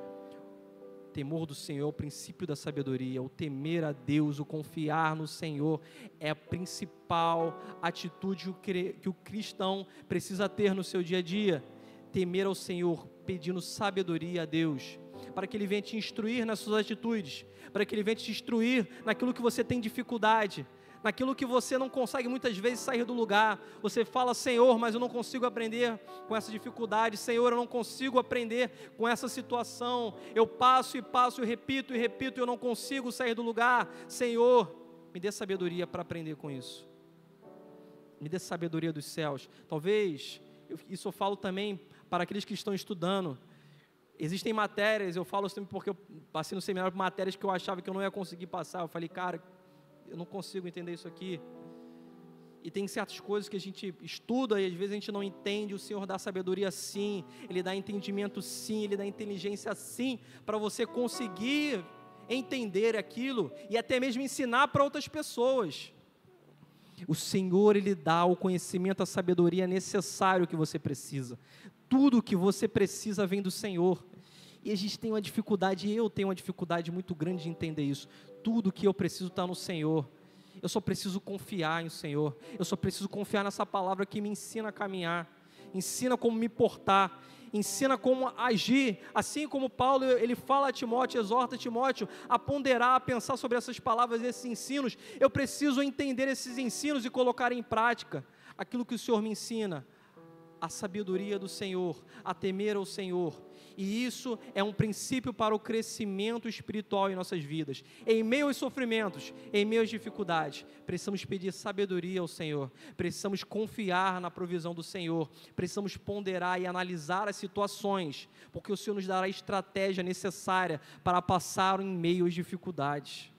O temor do Senhor é o princípio da sabedoria, o temer a Deus, o confiar no Senhor, é a principal atitude que o cristão precisa ter no seu dia a dia. Temer ao Senhor, pedindo sabedoria a Deus, para que Ele venha te instruir nas suas atitudes, para que Ele venha te instruir naquilo que você tem dificuldade, naquilo que você não consegue muitas vezes sair do lugar. Você fala: Senhor, mas eu não consigo aprender com essa dificuldade, Senhor, eu não consigo aprender com essa situação, eu passo e passo, e repito, e eu não consigo sair do lugar. Senhor, me dê sabedoria para aprender com isso, me dê sabedoria dos céus. Talvez, isso eu falo também para aqueles que estão estudando. Existem matérias, eu falo sempre porque eu passei no seminário por matérias que eu achava que eu não ia conseguir passar. Eu falei: cara, eu não consigo entender isso aqui. E tem certas coisas que a gente estuda e às vezes a gente não entende. O Senhor dá sabedoria sim, Ele dá entendimento sim, Ele dá inteligência sim, para você conseguir entender aquilo e até mesmo ensinar para outras pessoas. O Senhor, Ele dá o conhecimento, a sabedoria necessário que você precisa. Tudo que você precisa vem do Senhor. E a gente tem uma dificuldade, eu tenho uma dificuldade muito grande de entender isso. Tudo que eu preciso está no Senhor. Eu só preciso confiar no Senhor. Eu só preciso confiar nessa palavra que me ensina a caminhar, ensina como me portar, ensina como agir. Assim como Paulo, ele fala a Timóteo, exorta Timóteo a ponderar, a pensar sobre essas palavras, esses ensinos. Eu preciso entender esses ensinos e colocar em prática aquilo que o Senhor me ensina. A sabedoria do Senhor, a temer ao Senhor, e isso é um princípio para o crescimento espiritual em nossas vidas. Em meio aos sofrimentos, em meio às dificuldades, precisamos pedir sabedoria ao Senhor, precisamos confiar na provisão do Senhor, precisamos ponderar e analisar as situações, porque o Senhor nos dará a estratégia necessária para passar em meio às dificuldades.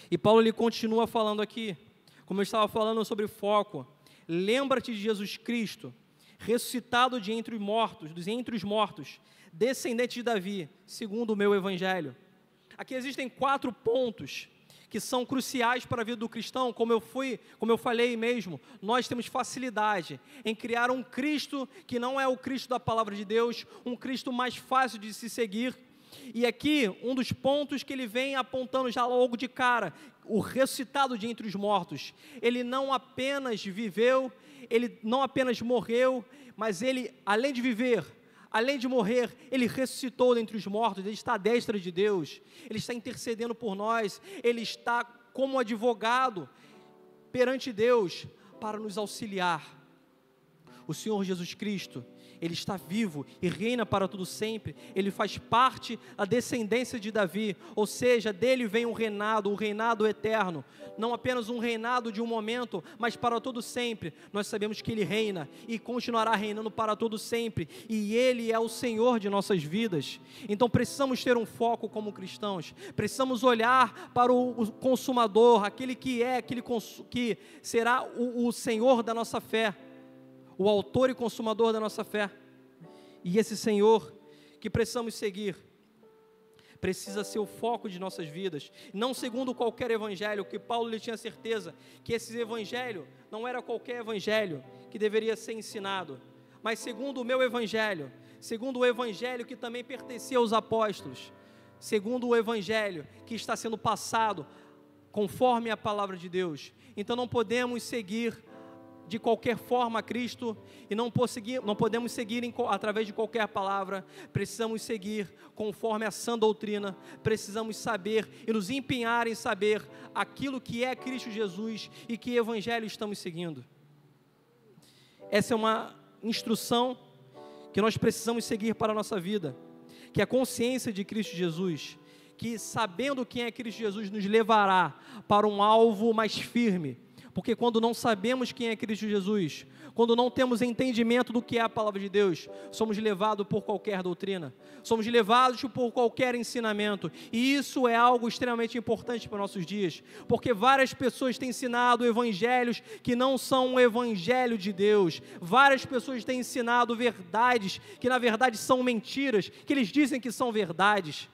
E Paulo ele continua falando aqui, como eu estava falando sobre foco: lembra-te de Jesus Cristo, ressuscitado de entre os mortos, descendente de Davi, segundo o meu evangelho. Aqui existem 4 pontos que são cruciais para a vida do cristão. Como eu falei mesmo, nós temos facilidade em criar um Cristo que não é o Cristo da palavra de Deus, um Cristo mais fácil de se seguir. E aqui, um dos pontos que ele vem apontando já logo de cara: o ressuscitado de entre os mortos. Ele não apenas viveu, ele não apenas morreu, mas ele, além de viver, além de morrer, ele ressuscitou dentre os mortos. Ele está à destra de Deus, ele está intercedendo por nós, ele está como advogado perante Deus para nos auxiliar. O Senhor Jesus Cristo, Ele está vivo e reina para todo sempre. Ele faz parte da descendência de Davi, ou seja, dele vem o reinado eterno. Não apenas um reinado de um momento, mas para todo sempre. Nós sabemos que Ele reina e continuará reinando para todo sempre. E Ele é o Senhor de nossas vidas. Então precisamos ter um foco como cristãos. Precisamos olhar para o consumador, aquele que será o Senhor da nossa fé. O autor e consumador da nossa fé. E esse Senhor que precisamos seguir, precisa ser o foco de nossas vidas, não segundo qualquer evangelho, que Paulo ele tinha certeza que esse evangelho não era qualquer evangelho que deveria ser ensinado, mas segundo o meu evangelho, segundo o evangelho que também pertencia aos apóstolos, segundo o evangelho que está sendo passado conforme a palavra de Deus. Então não podemos seguir de qualquer forma a Cristo, e não podemos seguir através de qualquer palavra. Precisamos seguir conforme a sã doutrina, precisamos saber e nos empenhar em saber aquilo que é Cristo Jesus e que evangelho estamos seguindo. Essa é uma instrução que nós precisamos seguir para a nossa vida, que a consciência de Cristo Jesus, que sabendo quem é Cristo Jesus nos levará para um alvo mais firme. Porque quando não sabemos quem é Cristo Jesus, quando não temos entendimento do que é a palavra de Deus, somos levados por qualquer doutrina, somos levados por qualquer ensinamento, e isso é algo extremamente importante para os nossos dias, porque várias pessoas têm ensinado evangelhos que não são o evangelho de Deus, várias pessoas têm ensinado verdades que na verdade são mentiras, que eles dizem que são verdades,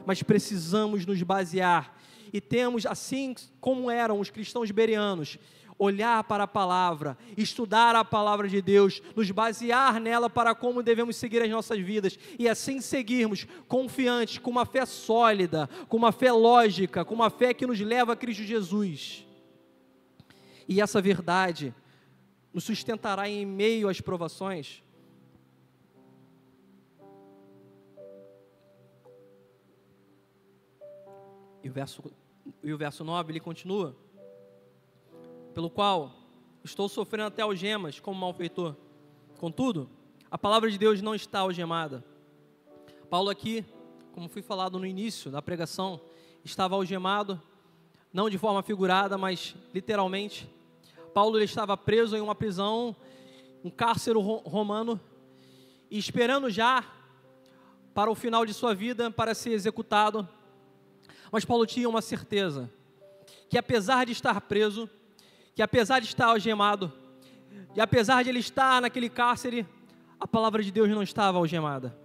mas precisamos nos basear. E temos, assim como eram os cristãos bereanos, olhar para a palavra, estudar a palavra de Deus, nos basear nela para como devemos seguir as nossas vidas, e assim seguirmos confiantes, com uma fé sólida, com uma fé lógica, com uma fé que nos leva a Cristo Jesus. E essa verdade nos sustentará em meio às provações. E o verso 9, ele continua: pelo qual estou sofrendo até algemas como malfeitor. Contudo, a palavra de Deus não está algemada. Paulo aqui, como foi falado no início da pregação, estava algemado, não de forma figurada, mas literalmente. Paulo ele estava preso em uma prisão, um cárcere romano, e esperando já para o final de sua vida, para ser executado. Mas Paulo tinha uma certeza, que apesar de estar preso, que apesar de estar algemado, e apesar de ele estar naquele cárcere, a palavra de Deus não estava algemada.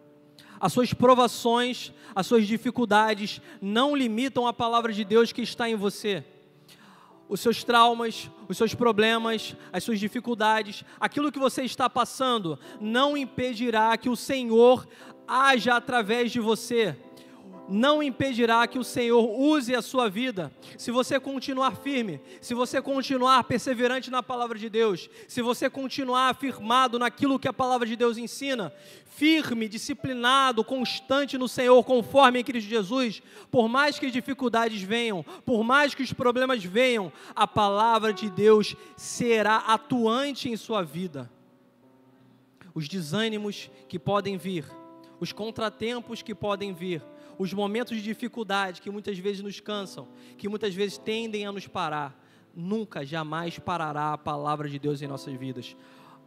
As suas provações, as suas dificuldades não limitam a palavra de Deus que está em você. Os seus traumas, os seus problemas, as suas dificuldades, aquilo que você está passando, não impedirá que o Senhor haja através de você. Não impedirá que o Senhor use a sua vida, se você continuar firme, se você continuar perseverante na palavra de Deus, se você continuar afirmado naquilo que a palavra de Deus ensina, firme, disciplinado, constante no Senhor, conforme em Cristo Jesus, por mais que as dificuldades venham, por mais que os problemas venham, a palavra de Deus será atuante em sua vida. Os desânimos que podem vir, os contratempos que podem vir, os momentos de dificuldade que muitas vezes nos cansam, que muitas vezes tendem a nos parar, nunca, jamais parará a palavra de Deus em nossas vidas.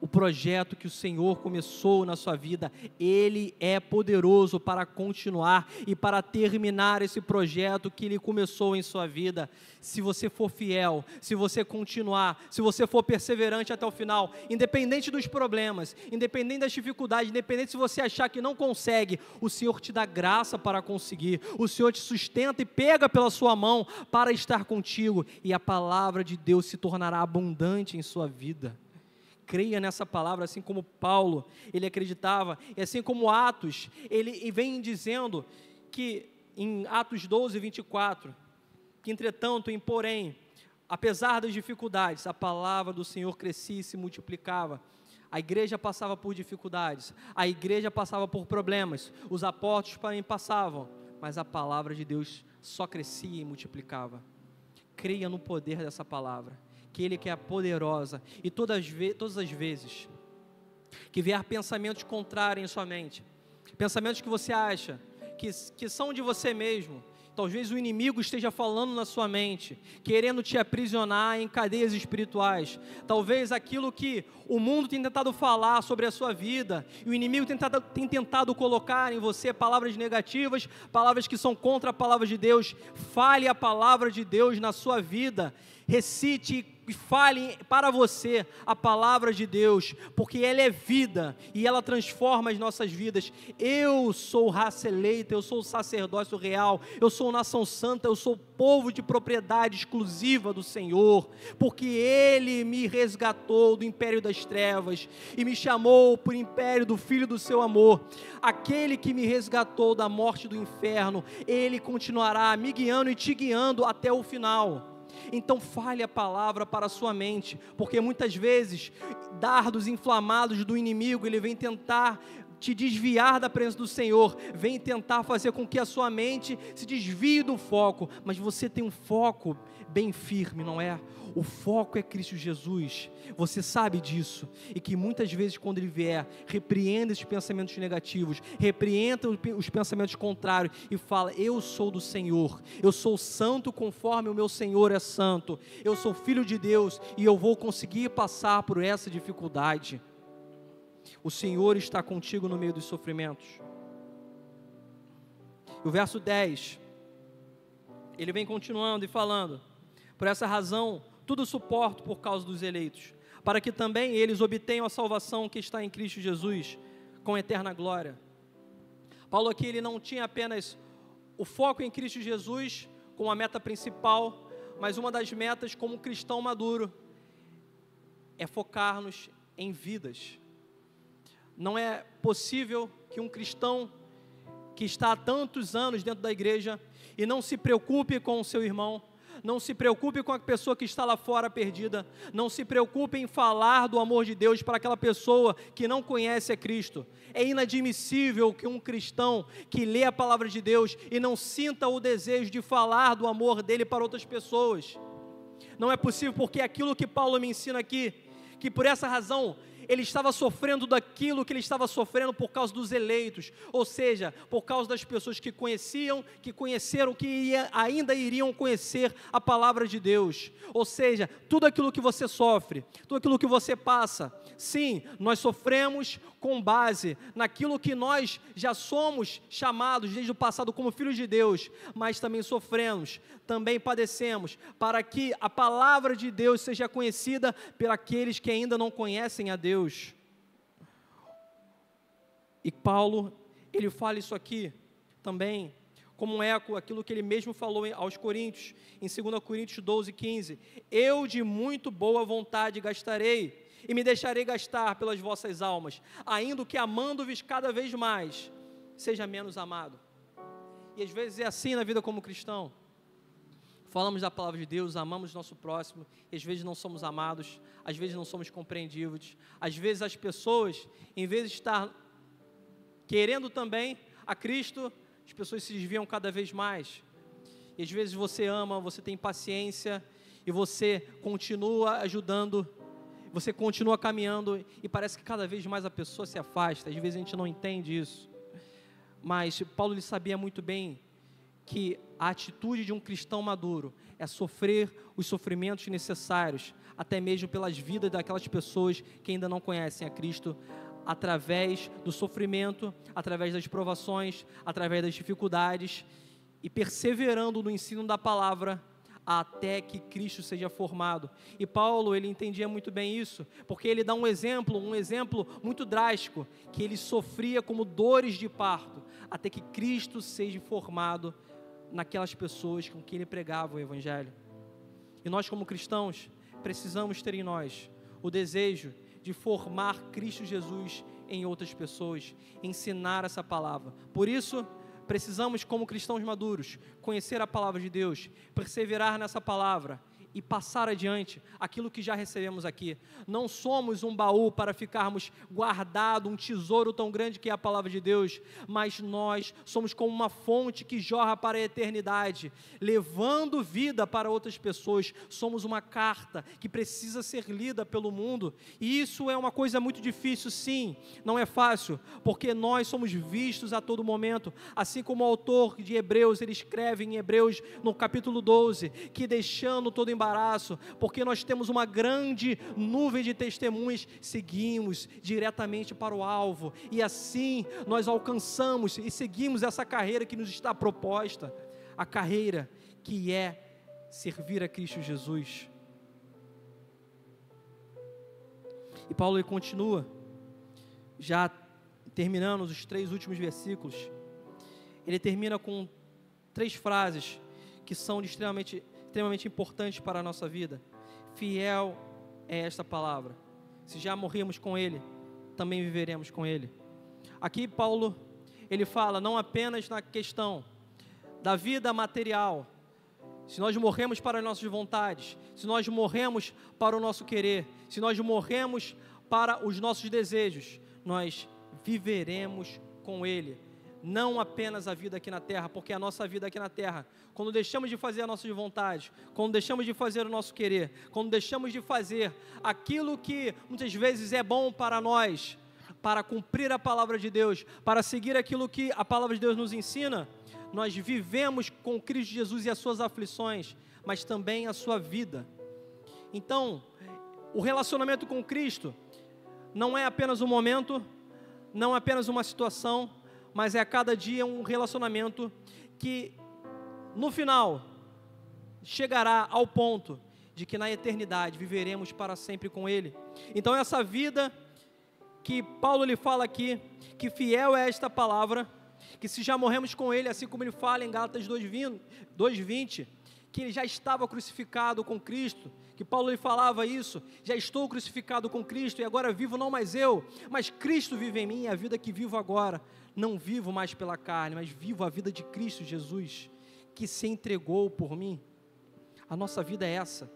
O projeto que o Senhor começou na sua vida, Ele é poderoso para continuar e para terminar esse projeto que Ele começou em sua vida. Se você for fiel, se você continuar, se você for perseverante até o final, independente dos problemas, independente das dificuldades, independente se você achar que não consegue, o Senhor te dá graça para conseguir, o Senhor te sustenta e pega pela sua mão para estar contigo, e a palavra de Deus se tornará abundante em sua vida. Creia nessa palavra, assim como Paulo, ele acreditava, e assim como Atos, ele vem dizendo que em Atos 12, 24, que entretanto, porém, apesar das dificuldades, a palavra do Senhor crescia e se multiplicava. A igreja passava por dificuldades, a igreja passava por problemas, os apóstolos também passavam, mas a palavra de Deus só crescia e multiplicava. Creia no poder dessa palavra, que Ele que é poderosa, e todas as vezes que vier pensamentos contrários em sua mente, pensamentos que você acha que são de você mesmo, talvez o inimigo esteja falando na sua mente, querendo te aprisionar em cadeias espirituais. Talvez aquilo que o mundo tem tentado falar sobre a sua vida, e o inimigo tem tentado colocar em você palavras negativas, palavras que são contra a palavra de Deus. Fale a palavra de Deus na sua vida, recite e fale para você a palavra de Deus, porque ela é vida e ela transforma as nossas vidas. Eu sou raça eleita, eu sou sacerdócio real, eu sou nação santa, eu sou povo de propriedade exclusiva do Senhor, porque Ele me resgatou do império das trevas e me chamou por império do Filho do seu amor. Aquele que me resgatou da morte do inferno, Ele continuará me guiando e te guiando até o final. Então fale a palavra para a sua mente, porque muitas vezes dardos inflamados do inimigo, ele vem tentar te desviar da presença do Senhor, vem tentar fazer com que a sua mente se desvie do foco, mas você tem um foco bem firme, não é? O foco é Cristo Jesus, você sabe disso, e que muitas vezes quando Ele vier, repreenda esses pensamentos negativos, repreenda os pensamentos contrários, e fala: eu sou do Senhor, eu sou santo conforme o meu Senhor é santo, eu sou filho de Deus, e eu vou conseguir passar por essa dificuldade. O Senhor está contigo no meio dos sofrimentos. O verso 10, ele vem continuando e falando: por essa razão, tudo suporto por causa dos eleitos, para que também eles obtenham a salvação que está em Cristo Jesus, com eterna glória. Paulo aqui, ele não tinha apenas o foco em Cristo Jesus como a meta principal, mas uma das metas como cristão maduro é focar-nos em vidas. Não é possível que um cristão que está há tantos anos dentro da igreja e não se preocupe com o seu irmão, não se preocupe com a pessoa que está lá fora perdida, não se preocupe em falar do amor de Deus para aquela pessoa que não conhece a Cristo. É inadmissível que um cristão que lê a palavra de Deus e não sinta o desejo de falar do amor dele para outras pessoas. Não é possível, porque aquilo que Paulo me ensina aqui, que por essa razão ele estava sofrendo daquilo que ele estava sofrendo por causa dos eleitos, ou seja, por causa das pessoas que conheciam, que conheceram, que ainda iriam conhecer a palavra de Deus. Ou seja, tudo aquilo que você sofre, tudo aquilo que você passa, sim, nós sofremos com base naquilo que nós já somos chamados desde o passado como filhos de Deus, mas também sofremos, também padecemos, para que a palavra de Deus seja conhecida por aqueles que ainda não conhecem a Deus. E Paulo, ele fala isso aqui também como um eco, aquilo que ele mesmo falou aos Coríntios, em 2 Coríntios 12, 15, eu de muito boa vontade gastarei, e me deixarei gastar pelas vossas almas, ainda que amando-vos cada vez mais, seja menos amado. E às vezes é assim na vida como cristão, falamos da palavra de Deus, amamos nosso próximo, e às vezes não somos amados, às vezes não somos compreendidos, às vezes as pessoas, em vez de estar querendo também a Cristo, as pessoas se desviam cada vez mais, e às vezes você ama, você tem paciência, e você continua ajudando, você continua caminhando, e parece que cada vez mais a pessoa se afasta, às vezes a gente não entende isso, mas Paulo ele sabia muito bem que a atitude de um cristão maduro é sofrer os sofrimentos necessários, até mesmo pelas vidas daquelas pessoas que ainda não conhecem a Cristo, através do sofrimento, através das provações, através das dificuldades, e perseverando no ensino da palavra, até que Cristo seja formado. E Paulo, ele entendia muito bem isso, porque ele dá um exemplo muito drástico, que ele sofria como dores de parto, até que Cristo seja formado naquelas pessoas com quem ele pregava o Evangelho. E nós como cristãos, precisamos ter em nós o desejo de formar Cristo Jesus em outras pessoas, ensinar essa palavra. Por isso, precisamos como cristãos maduros, conhecer a palavra de Deus, perseverar nessa palavra e passar adiante aquilo que já recebemos aqui. Não somos um baú para ficarmos guardado, um tesouro tão grande que é a palavra de Deus, mas nós somos como uma fonte que jorra para a eternidade, levando vida para outras pessoas. Somos uma carta que precisa ser lida pelo mundo, e isso é uma coisa muito difícil, sim, não é fácil, porque nós somos vistos a todo momento, assim como o autor de Hebreus, ele escreve em Hebreus, no capítulo 12, que deixando todo embaraço, porque nós temos uma grande nuvem de testemunhas, seguimos diretamente para o alvo, e assim nós alcançamos e seguimos essa carreira que nos está proposta, a carreira que é servir a Cristo Jesus. E Paulo ele continua, já terminando os 3 últimos versículos, ele termina com 3 frases que são extremamente importantes para a nossa vida. Fiel é esta palavra. Se já morremos com Ele, também viveremos com Ele. Aqui Paulo, ele fala não apenas na questão da vida material, se nós morremos para as nossas vontades, se nós morremos para o nosso querer, se nós morremos para os nossos desejos, nós viveremos com Ele. Não apenas a vida aqui na terra, porque a nossa vida aqui na terra, quando deixamos de fazer a nossa vontade, quando deixamos de fazer o nosso querer, quando deixamos de fazer aquilo que muitas vezes é bom para nós, para cumprir a palavra de Deus, para seguir aquilo que a palavra de Deus nos ensina, nós vivemos com Cristo Jesus e as suas aflições, mas também a sua vida. Então, o relacionamento com Cristo não é apenas um momento, não é apenas uma situação, mas é a cada dia um relacionamento que, no final, chegará ao ponto de que na eternidade viveremos para sempre com Ele. Então essa vida que Paulo lhe fala aqui, que fiel é esta palavra, que se já morremos com Ele, assim como ele fala em Gálatas 2:20, que ele já estava crucificado com Cristo, que Paulo lhe falava isso, já estou crucificado com Cristo e agora vivo não mais eu, mas Cristo vive em mim, e a vida que vivo agora, não vivo mais pela carne, mas vivo a vida de Cristo Jesus, que se entregou por mim. A nossa vida é essa,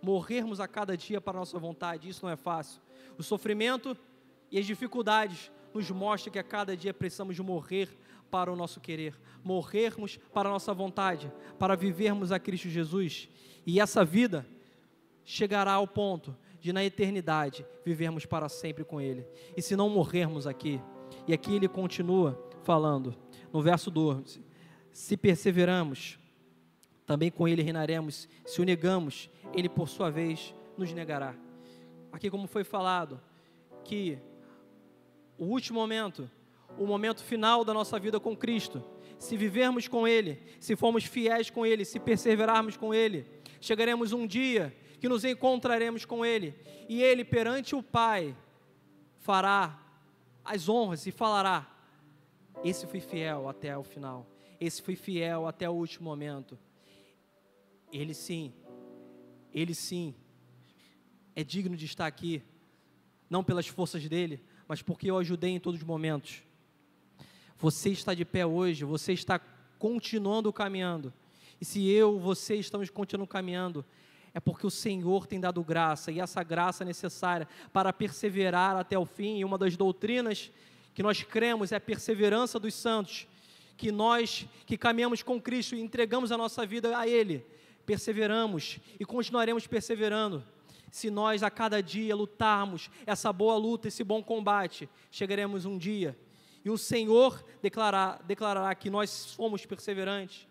morrermos a cada dia para a nossa vontade, isso não é fácil. O sofrimento e as dificuldades nos mostram que a cada dia precisamos de morrer para o nosso querer, morrermos para a nossa vontade, para vivermos a Cristo Jesus, e essa vida chegará ao ponto de na eternidade vivermos para sempre com Ele. E se não morrermos aqui, e aqui ele continua falando, no verso 12, se perseveramos, também com Ele reinaremos, se o negamos, Ele por sua vez nos negará. Aqui como foi falado, que o último momento, o momento final da nossa vida com Cristo, se vivermos com Ele, se formos fiéis com Ele, se perseverarmos com Ele, chegaremos um dia que nos encontraremos com Ele, e Ele perante o Pai fará as honras e falará: esse foi fiel até o final, esse foi fiel até o último momento. Ele sim é digno de estar aqui, não pelas forças dele, mas porque eu ajudei em todos os momentos. Você está de pé hoje, você está continuando caminhando, e se você estamos continuando caminhando, é porque o Senhor tem dado graça, e essa graça é necessária para perseverar até o fim. E uma das doutrinas que nós cremos é a perseverança dos santos, que nós que caminhamos com Cristo e entregamos a nossa vida a Ele, perseveramos e continuaremos perseverando. Se nós a cada dia lutarmos essa boa luta, esse bom combate, chegaremos um dia, e o Senhor declarará que nós somos perseverantes,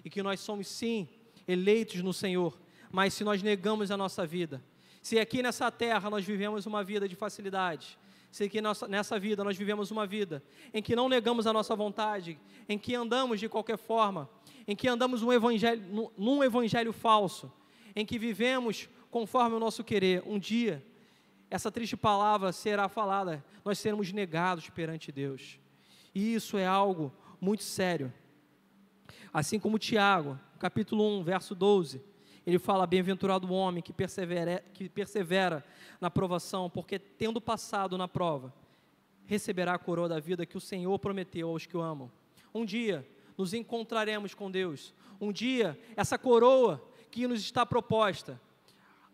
e que nós somos sim eleitos no Senhor. Mas se nós negamos a nossa vida, se aqui nessa terra nós vivemos uma vida de facilidade, se aqui nessa vida nós vivemos uma vida em que não negamos a nossa vontade, em que andamos de qualquer forma, em que andamos num evangelho falso, em que vivemos conforme o nosso querer, um dia, essa triste palavra será falada, nós seremos negados perante Deus, e isso é algo muito sério. Assim como Tiago, capítulo 1, verso 12, ele fala: bem-aventurado o homem que persevera na provação, porque tendo passado na prova, receberá a coroa da vida que o Senhor prometeu aos que o amam. Um dia nos encontraremos com Deus, um dia essa coroa que nos está proposta,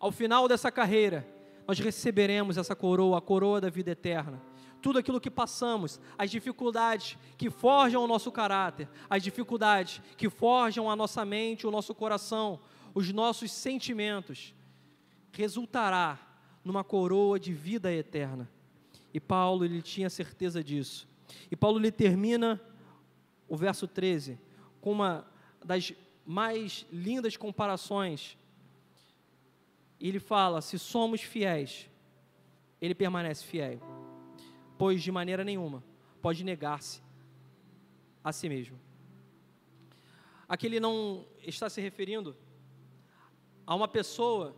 ao final dessa carreira, nós receberemos essa coroa, a coroa da vida eterna. Tudo aquilo que passamos, as dificuldades que forjam o nosso caráter, as dificuldades que forjam a nossa mente, o nosso coração, os nossos sentimentos, resultará numa coroa de vida eterna. E Paulo, ele tinha certeza disso. E Paulo, ele termina o verso 13 com uma das mais lindas comparações. Ele fala: se somos fiéis, ele permanece fiel, pois de maneira nenhuma pode negar-se a si mesmo. Aqui ele não está se referindo a uma pessoa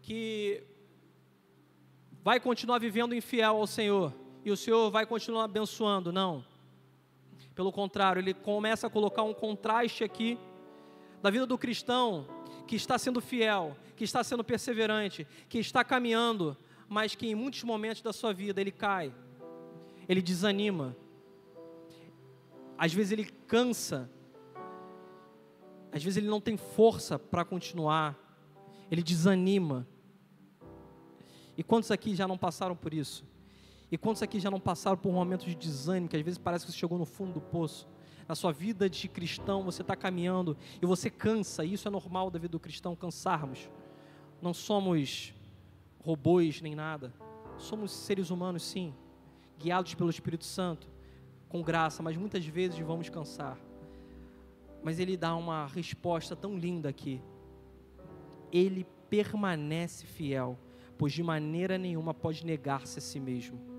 que vai continuar vivendo infiel ao Senhor, e o Senhor vai continuar abençoando, não. Pelo contrário, ele começa a colocar um contraste aqui da vida do cristão que está sendo fiel, que está sendo perseverante, que está caminhando, mas que em muitos momentos da sua vida ele cai, ele desanima, às vezes ele cansa, às vezes ele não tem força para continuar, ele desanima. E quantos aqui já não passaram por isso? E quantos aqui já não passaram por momentos de desânimo, que às vezes parece que você chegou no fundo do poço? Na sua vida de cristão, você está caminhando e você cansa, e isso é normal da vida do cristão, cansarmos. Não somos robôs nem nada, somos seres humanos sim, guiados pelo Espírito Santo, com graça, mas muitas vezes vamos cansar. Mas ele dá uma resposta tão linda aqui: ele permanece fiel, pois de maneira nenhuma pode negar-se a si mesmo.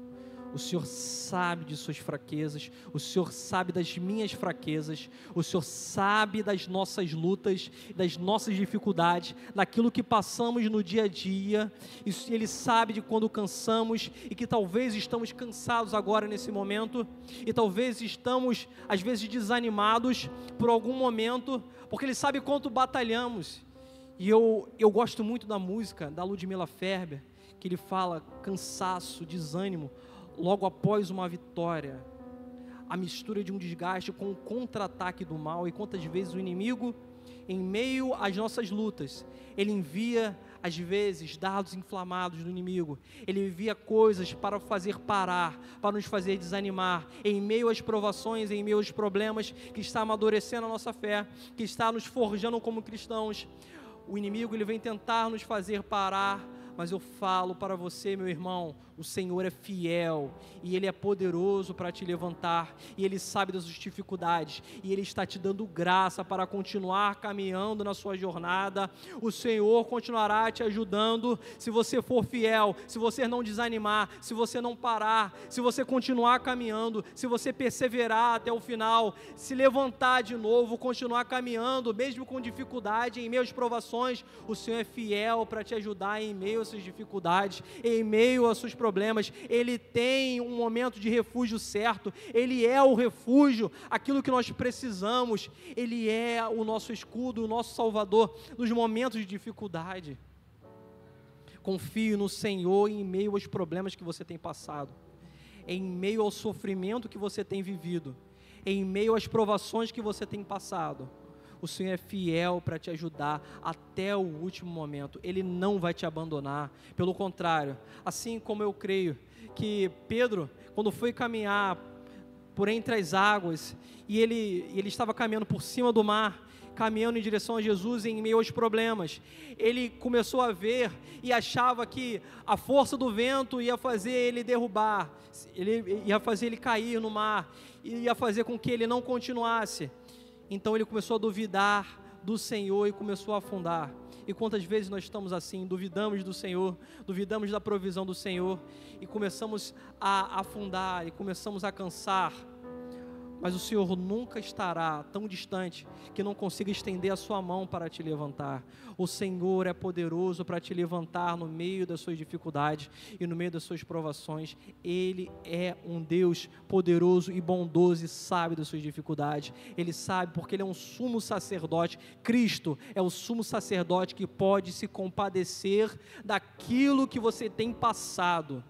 O Senhor sabe de suas fraquezas, o Senhor sabe das minhas fraquezas, o Senhor sabe das nossas lutas, das nossas dificuldades, daquilo que passamos no dia a dia. Ele sabe de quando cansamos e que talvez estamos cansados agora nesse momento, e talvez estamos às vezes desanimados por algum momento, porque Ele sabe quanto batalhamos. E eu gosto muito da música da Ludmila Ferber, que ele fala cansaço, desânimo, logo após uma vitória, a mistura de um desgaste com o contra-ataque do mal. E quantas vezes o inimigo, em meio às nossas lutas, ele envia às vezes dardos inflamados do inimigo, ele envia coisas para fazer parar, para nos fazer desanimar, em meio às provações, em meio aos problemas, que está amadurecendo a nossa fé, que está nos forjando como cristãos. O inimigo, ele vem tentar nos fazer parar, mas eu falo para você, meu irmão, o Senhor é fiel, e Ele é poderoso para te levantar, e Ele sabe das suas dificuldades, e Ele está te dando graça para continuar caminhando na sua jornada. O Senhor continuará te ajudando, se você for fiel, se você não desanimar, se você não parar, se você continuar caminhando, se você perseverar até o final, se levantar de novo, continuar caminhando, mesmo com dificuldade, em meio às provações. O Senhor é fiel para te ajudar em meio às suas dificuldades, em meio aos seus problemas. Ele tem um momento de refúgio certo, Ele é o refúgio, aquilo que nós precisamos. Ele é o nosso escudo, o nosso salvador nos momentos de dificuldade. Confie no Senhor em meio aos problemas que você tem passado, em meio ao sofrimento que você tem vivido, em meio às provações que você tem passado. O Senhor é fiel para te ajudar até o último momento. Ele não vai te abandonar. Pelo contrário, assim como eu creio que Pedro, quando foi caminhar por entre as águas, e ele estava caminhando por cima do mar, caminhando em direção a Jesus em meio aos problemas, ele começou a ver e achava que a força do vento ia fazer ele derrubar, ia fazer ele cair no mar, ia fazer com que ele não continuasse. Então ele começou a duvidar do Senhor e começou a afundar. E quantas vezes nós estamos assim, duvidamos do Senhor, duvidamos da provisão do Senhor, e começamos a afundar, e começamos a cansar. Mas o Senhor nunca estará tão distante que não consiga estender a sua mão para te levantar. O Senhor é poderoso para te levantar no meio das suas dificuldades e no meio das suas provações. Ele é um Deus poderoso e bondoso e sabe das suas dificuldades. Ele sabe porque Ele é um sumo sacerdote. Cristo é o sumo sacerdote que pode se compadecer daquilo que você tem passado.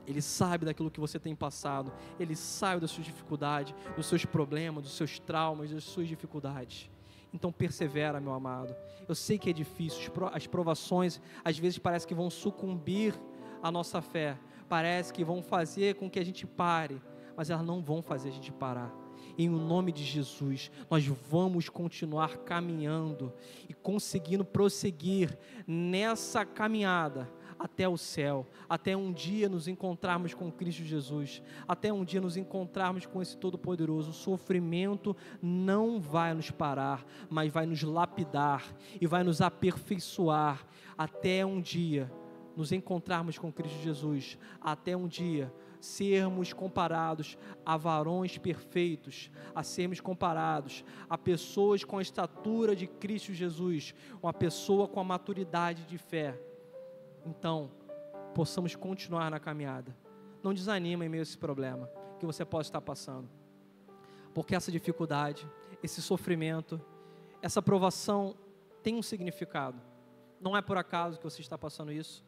Ele sabe daquilo que você tem passado, Ele sabe das suas dificuldades, dos seus problemas, dos seus traumas, das suas dificuldades. Então persevera, meu amado. Eu sei que é difícil, as provações às vezes parece que vão sucumbir à nossa fé, parece que vão fazer com que a gente pare, mas elas não vão fazer a gente parar. Em nome de Jesus, nós vamos continuar caminhando e conseguindo prosseguir nessa caminhada até o céu, até um dia nos encontrarmos com Cristo Jesus, até um dia nos encontrarmos com esse Todo-Poderoso. O sofrimento não vai nos parar, mas vai nos lapidar e vai nos aperfeiçoar até um dia nos encontrarmos com Cristo Jesus, até um dia sermos comparados a varões perfeitos, a sermos comparados a pessoas com a estatura de Cristo Jesus, uma pessoa com a maturidade de fé. Então, possamos continuar na caminhada. Não desanima em meio a esse problema que você pode estar passando, porque essa dificuldade, esse sofrimento, essa provação tem um significado. Não é por acaso que você está passando isso,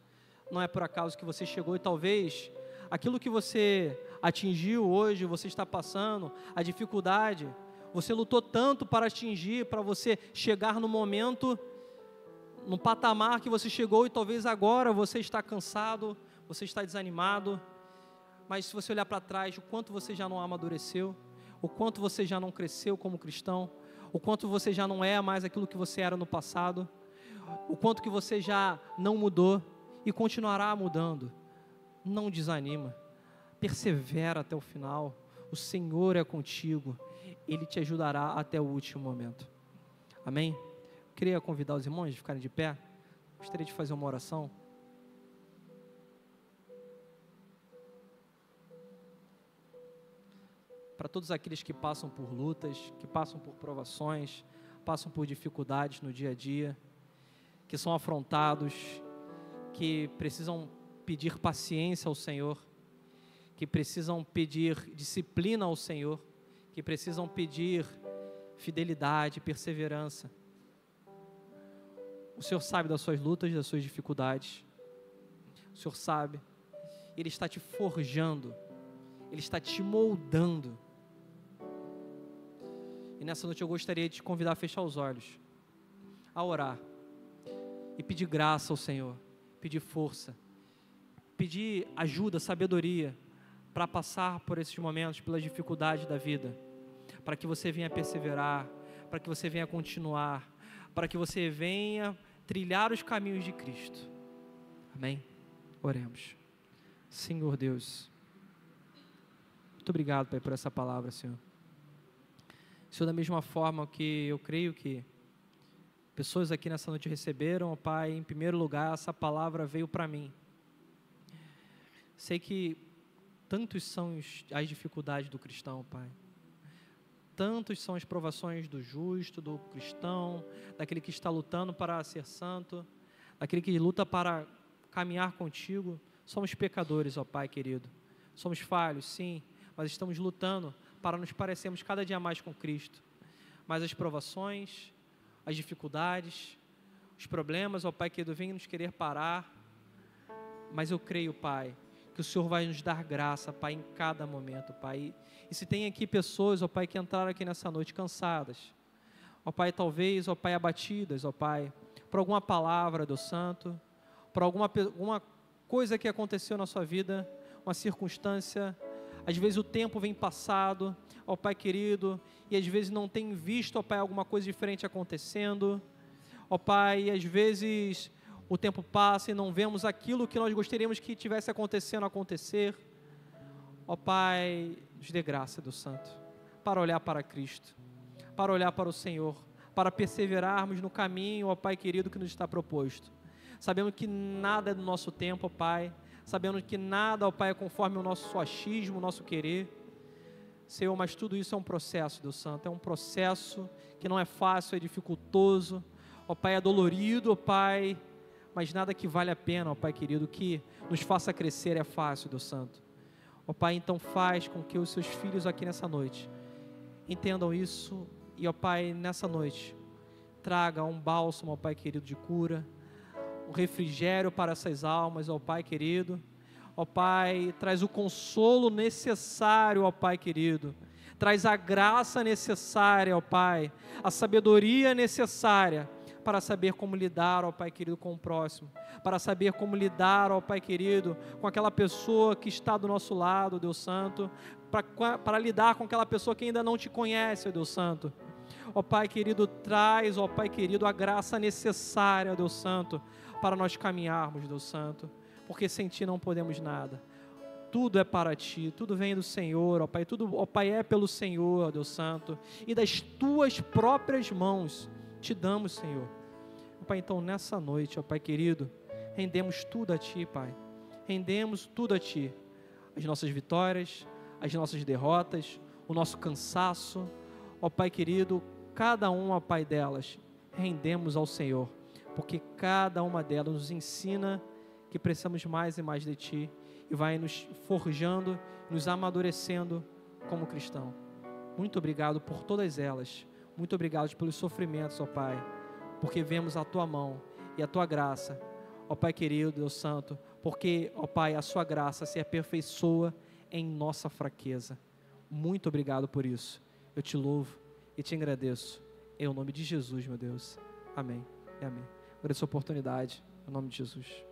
não é por acaso que você chegou e talvez aquilo que você atingiu hoje, você está passando, a dificuldade, você lutou tanto para atingir, para você chegar no momento, no patamar que você chegou e talvez agora você está cansado, você está desanimado, mas se você olhar para trás, o quanto você já não amadureceu, o quanto você já não cresceu como cristão, o quanto você já não é mais aquilo que você era no passado, o quanto que você já não mudou e continuará mudando. Não desanima, persevera até o final, o Senhor é contigo, Ele te ajudará até o último momento. Amém? Queria convidar os irmãos a ficarem de pé, gostaria de fazer uma oração. Para todos aqueles que passam por lutas, que passam por provações, passam por dificuldades no dia a dia, que são afrontados, que precisam pedir paciência ao Senhor, que precisam pedir disciplina ao Senhor, que precisam pedir fidelidade, perseverança. O Senhor sabe das suas lutas, das suas dificuldades. O Senhor sabe. Ele está te forjando. Ele está te moldando. E nessa noite eu gostaria de te convidar a fechar os olhos, a orar e pedir graça ao Senhor, pedir força, pedir ajuda, sabedoria para passar por esses momentos, pelas dificuldades da vida, para que você venha perseverar, para que você venha continuar, para que você venha trilhar os caminhos de Cristo. Amém? Oremos. Senhor Deus, muito obrigado, Pai, por essa palavra, Senhor. Senhor, da mesma forma que eu creio que pessoas aqui nessa noite receberam, Pai, em primeiro lugar, essa palavra veio para mim. Sei que tantos são as dificuldades do cristão, Pai. Tantos são as provações do justo, do cristão, daquele que está lutando para ser santo, daquele que luta para caminhar contigo. Somos pecadores, ó Pai querido. Somos falhos, sim, mas estamos lutando para nos parecermos cada dia mais com Cristo. Mas as provações, as dificuldades, os problemas, ó Pai querido, vêm nos querer parar. Mas eu creio, Pai, que o Senhor vai nos dar graça, Pai, em cada momento, Pai. E se tem aqui pessoas, ó Pai, que entraram aqui nessa noite cansadas, ó Pai, talvez, ó Pai, abatidas, ó Pai, por alguma palavra, Deus Santo, por alguma coisa que aconteceu na sua vida, uma circunstância, às vezes o tempo vem passado, ó Pai querido, e às vezes não tem visto, ó Pai, alguma coisa diferente acontecendo, ó Pai, e às vezes o tempo passa e não vemos aquilo que nós gostaríamos que tivesse acontecendo acontecer. Ó Pai, nos dê graça, Deus Santo, para olhar para Cristo, para olhar para o Senhor, para perseverarmos no caminho, ó Pai querido, que nos está proposto. Sabemos que nada é do nosso tempo, ó Pai, sabendo que nada, ó Pai, é conforme o nosso achismo, o nosso querer. Senhor, mas tudo isso é um processo, Deus Santo, é um processo que não é fácil, é dificultoso, ó Pai, é dolorido, ó Pai, mas nada que vale a pena, ó Pai querido, que nos faça crescer é fácil, Deus Santo. Ó Pai, então faz com que os seus filhos aqui nessa noite entendam isso e, ó Pai, nessa noite, traga um bálsamo, ó Pai querido, de cura, um refrigério para essas almas, ó Pai querido. Ó Pai, traz o consolo necessário, ó Pai querido, Traz a graça necessária, ó Pai, a sabedoria necessária para saber como lidar, ó Pai querido, com o próximo, para saber como lidar, ó Pai querido, com aquela pessoa que está do nosso lado, Deus Santo, para lidar com aquela pessoa que ainda não te conhece, ó Deus Santo. Ó Pai querido, traz, ó Pai querido, a graça necessária, ó Deus Santo, para nós caminharmos, Deus Santo, porque sem Ti não podemos nada. Tudo é para Ti, tudo vem do Senhor, ó Pai, tudo, ó Pai, é pelo Senhor, ó Deus Santo, e das Tuas próprias mãos Te damos, Senhor. Ó Pai, então nessa noite, ó Pai querido, rendemos tudo a Ti, Pai, rendemos tudo a Ti, as nossas vitórias, as nossas derrotas, o nosso cansaço, ó Pai querido, cada uma, ó Pai, delas, rendemos ao Senhor, porque cada uma delas nos ensina que precisamos mais e mais de Ti, e vai nos forjando, nos amadurecendo como cristão. Muito obrigado por todas elas, muito obrigado pelos sofrimentos, ó Pai, porque vemos a Tua mão e a Tua graça, ó Pai querido, Deus Santo, porque, ó Pai, a Sua graça se aperfeiçoa em nossa fraqueza. Muito obrigado por isso. Eu Te louvo e Te agradeço. Em nome de Jesus, meu Deus. Amém e amém. Por essa oportunidade, em nome de Jesus.